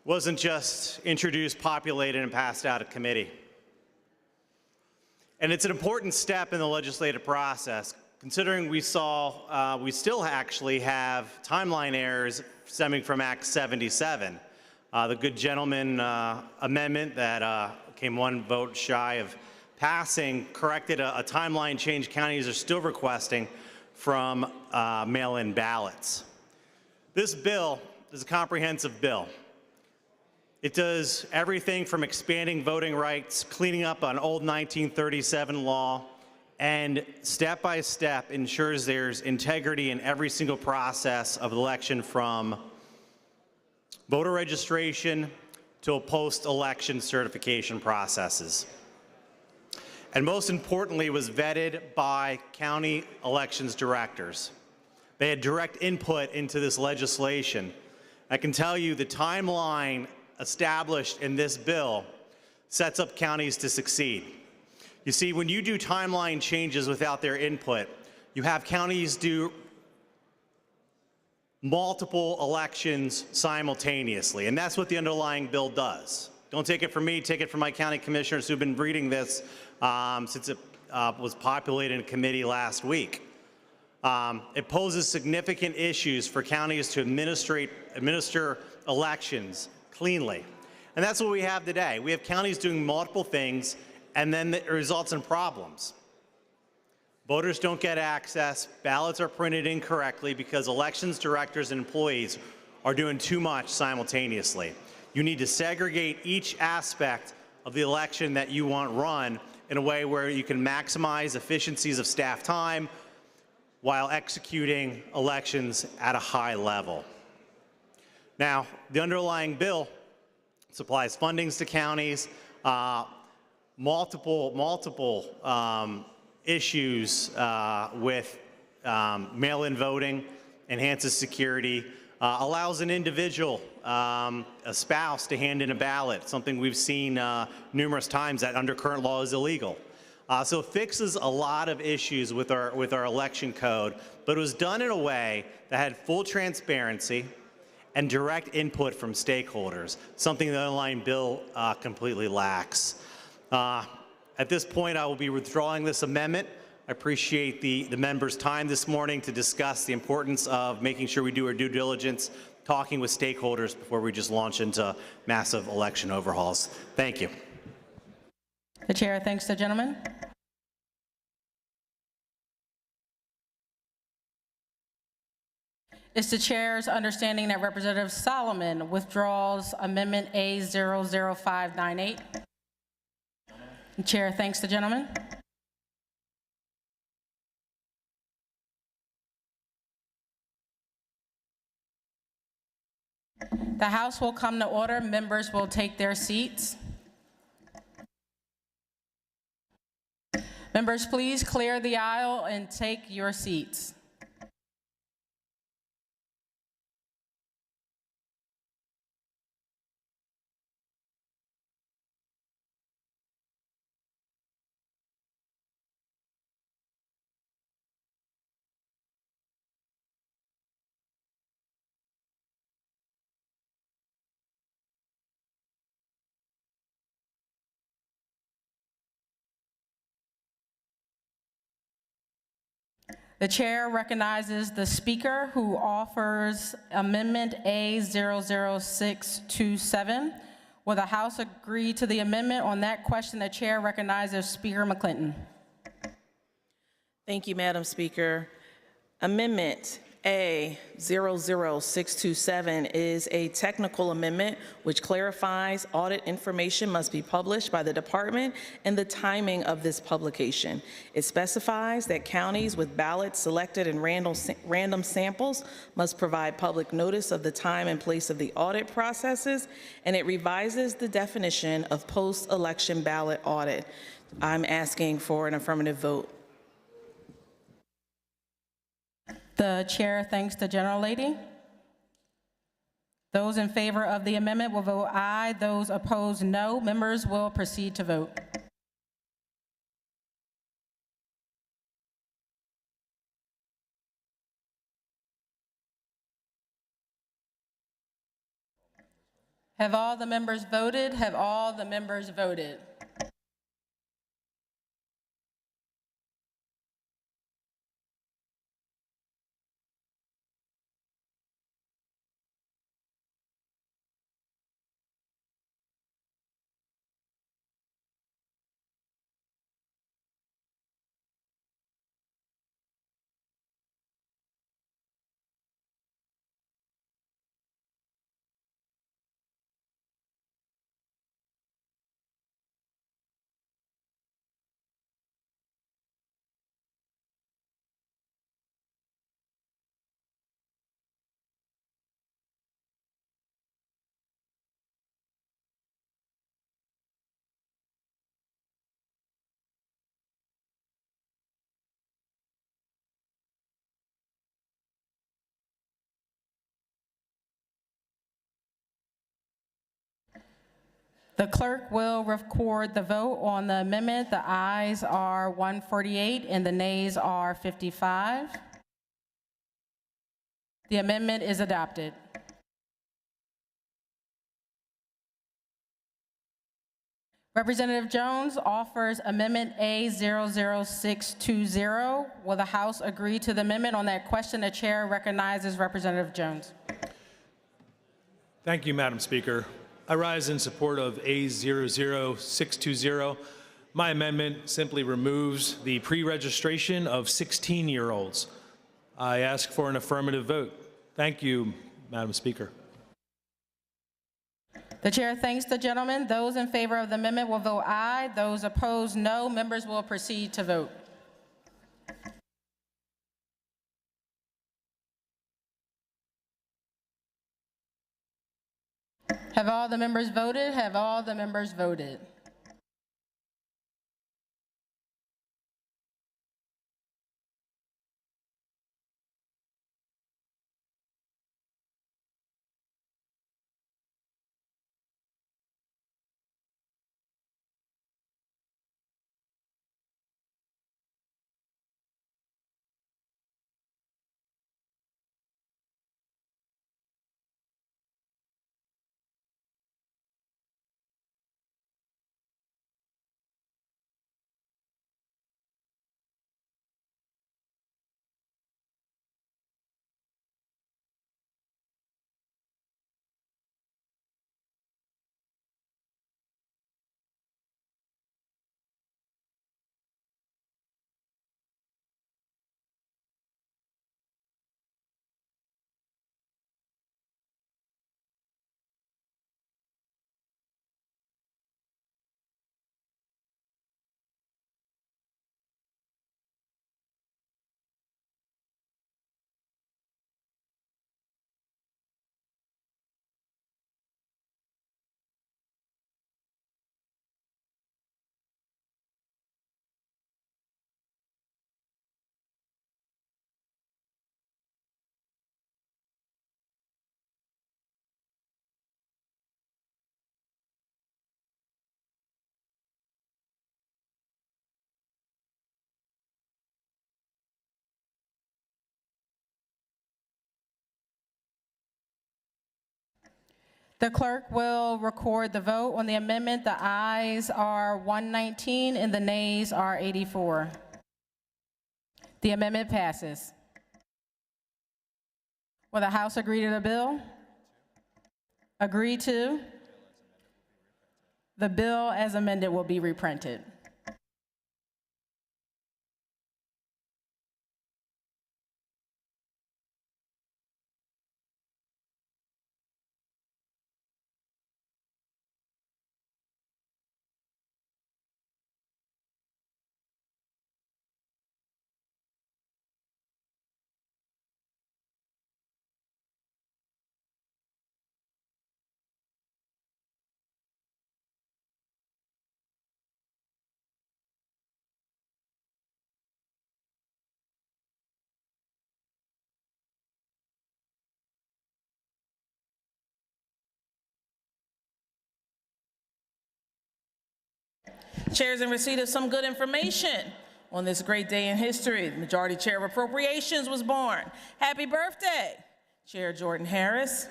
Wasn't just introduced, populated, and passed out of committee. And it's an important step in the legislative process, considering we still actually have timeline errors stemming from Act 77. The good gentleman amendment that came one vote shy of passing corrected a timeline change counties are still requesting from mail-in ballots. This bill is a comprehensive bill. It does everything from expanding voting rights, cleaning up an old 1937 law, and step by step ensures there's integrity in every single process of election, from voter registration to post-election certification processes. And most importantly, it was vetted by county elections directors. They had direct input into this legislation. I can tell you the timeline established in this bill sets up counties to succeed. You see, when you do timeline changes without their input, you have counties do multiple elections simultaneously, and that's what the underlying bill does. Don't take it from me, take it from my county commissioners who've been reading this since it was populated in committee last week. It poses significant issues for counties to administer elections cleanly. And that's what we have today. We have counties doing multiple things, and then it results in problems. Voters don't get access, ballots are printed incorrectly because elections directors and employees are doing too much simultaneously. You need to segregate each aspect of the election that you want run in a way where you can maximize efficiencies of staff time while executing elections at a high level. Now, the underlying bill supplies fundings to counties, multiple issues with mail-in voting, enhances security, allows an individual, a spouse, to hand in a ballot, something we've seen numerous times that under current law is illegal. So it fixes a lot of issues with our election code, but it was done in a way that had full transparency and direct input from stakeholders, something the underlying bill completely lacks. At this point, I will be withdrawing this amendment. I appreciate the members' time this morning to discuss the importance of making sure we do our due diligence, talking with stakeholders before we just launch into massive election overhauls. Thank you. The chair thanks the gentleman. It's the chair's understanding that Representative Solomon withdraws Amendment A00598. The chair thanks the gentleman. The House will come to order. Members will take their seats. Members, please clear the aisle and take your seats. The chair recognizes the speaker who offers Amendment A00627. Will the House agree to the amendment? On that question, the chair recognizes Speaker McClinton. Thank you, Madam Speaker. Amendment A00627 is a technical amendment which clarifies audit information must be published by the department and the timing of this publication. It specifies that counties with ballots selected in random samples must provide public notice of the time and place of the audit processes, and it revises the definition of post-election ballot audit. I'm asking for an affirmative vote. The chair thanks the General Lady. Those in favor of the amendment will vote aye. Those opposed, no. Members will proceed to vote. Have all the members voted? Have all the members voted? The clerk will record the vote on the amendment. The ayes are 148 and the nays are 55. The amendment is adopted. Representative Jones offers Amendment A00620. Will the House agree to the amendment? On that question, the chair recognizes Representative Jones. Thank you, Madam Speaker. I rise in support of A00620. My amendment simply removes the pre-registration of 16-year-olds. I ask for an affirmative vote. Thank you, Madam Speaker. The chair thanks the gentleman. Those in favor of the amendment will vote aye. Those opposed, no. Members will proceed to vote. Have all the members voted? Have all the members voted? The clerk will record the vote on the amendment. The ayes are 119 and the nays are 84. The amendment passes. Will the House agree to the bill? Agree to? The bill as amended will be reprinted. Chair is in receipt of some good information on this great day in history. The Majority Chair of Appropriations was born. Happy birthday, Chair Jordan Harris.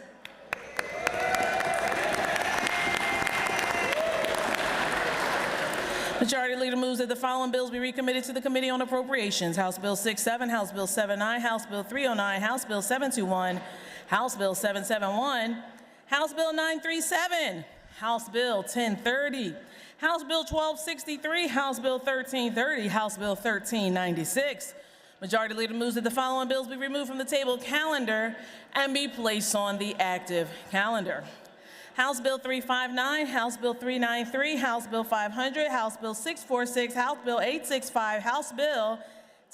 Majority Leader moves that the following bills be recommitted to the Committee on Appropriations. House Bill 67, House Bill 79, House Bill 309, House Bill 721, House Bill 771, House Bill 937, House Bill 1030, House Bill 1263, House Bill 1330, House Bill 1396. Majority Leader moves that the following bills be removed from the table calendar and be placed on the active calendar. House Bill 359, House Bill 393, House Bill 500, House Bill 646, House Bill 865, House Bill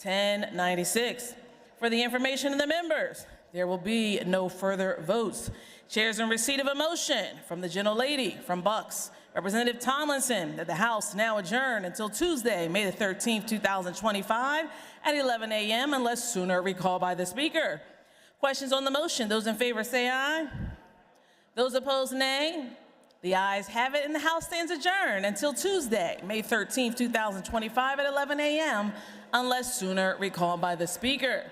1096. For the information of the members, there will be no further votes. Chairs in receipt of a motion from the gentlelady from Bucks, Representative Tomlinson, that the House now adjourn until Tuesday, May the 13th, 2025 at 11 a.m. unless sooner recalled by the Speaker. Questions on the motion? Those in favor say aye. Those opposed, nay. The ayes have it and the House stands adjourned until Tuesday, May 13th, 2025 at 11 a.m. unless sooner recalled by the Speaker.